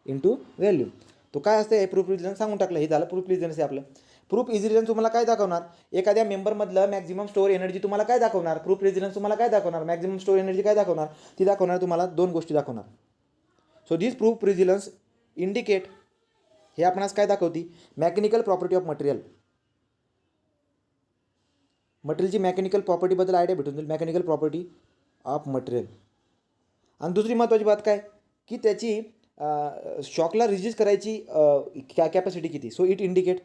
Speaker 1: into volume. तो काय असतं, हे प्रूफ रिझिलियन्स सांगून टाकलं. हे झालं प्रूफ रिझिलियन्स आहे आपलं. प्रूफ रिझिलियन्स तुम्हाला काय दाखवणार, एखाद्या मेंबरमधलं मॅक्झिमम स्टोअर एनर्जी तुम्हाला काय दाखवणार, प्रूफ रिझिलियन्स तुम्हाला काय दाखवणार, मॅक्झिमम स्टोअर एनर्जी काय दाखवणार, ती दाखवणार तुम्हाला 2 गोष्टी दाखवणार. सो दिस प्रूफ रिझिलियन्स इंडिकेट, हे आपणास काय दाखवती, मेकॅनिकल प्रॉपर्टी ऑफ मटेरियल. मटेरियलची मेकॅनिकल प्रॉपर्टीबद्दल आयडिया भेटून जाईल, मेकॅनिकल प्रॉपर्टी ऑफ मटेरियल. आणि दुसरी महत्त्वाची बात काय, की त्याची शॉकला रिजिस्ट करायची कॅपॅसिटी किती. So it indicate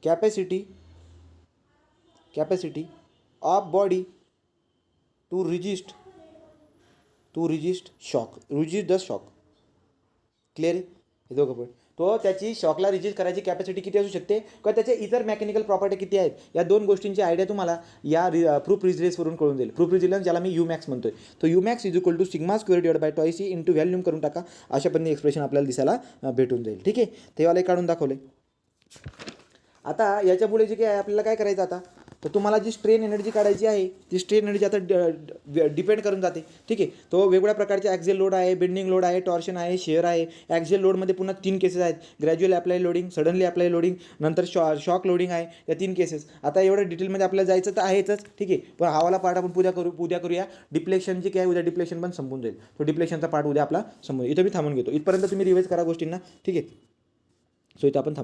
Speaker 1: capacity of body to resist shock, resist the shock. Clear आहे हे दोघं पण. तो त्याची शॉकला रिजिस्ट करायची कॅपॅसिटी किती असू शकते किंवा त्याचे इतर मेकॅनिकल प्रॉपर्टी किती आहेत, या 2 गोष्टींची आयडिया तुम्हाला या प्रूफ रिझिलियन्सवरून कळून जाईल. प्रूफ रिझिलियन्स ज्याला मी युमॅक्स म्हणतोय, तो U max is equal to sigma square divide by twice E into volume करून टाका. अशा पद्धतीने एक्सप्रेशन आपल्याला दिसायला भेटून जाईल. ठीक आहे, तेव्हा काढून दाखवले. आता याच्यापुढे जे काय आहे आपल्याला काय करायचं आता, तर तुम्हाला जी स्ट्रेन एनर्जी काढायची आहे, ती स्ट्रेन एनर्जी आता डिपेंड करून जाते. ठीक आहे, तो वेगवेगळ्या प्रकारचे ॲक्झियल लोड आहे, बेंडिंग लोड आहे, टॉर्शन आहे, शेअर आहे. ॲक्झियल लोडमध्ये पुन्हा 3 केसेस आहेत, gradual apply loading, suddenly apply loading, नंतर शॉक लोडिंग आहे, या 3 केसेस. आता एवढं डिटेलमध्ये आपल्याला जायचं तर आहेच. ठीक आहे, पण हवाला पार्ट आपण उद्या करूया. डिप्लेशनची काय, उद्या डिप्लेशन पण संपून जाईल. तो डिप्लेशनचा पार्ट उद्या आपला संपून. इथं मी थांबून घेतो, इथपर्यंत तुम्ही रिवाइज करा गोष्टींना. ठीक आहे, सो इथं आपण थांबून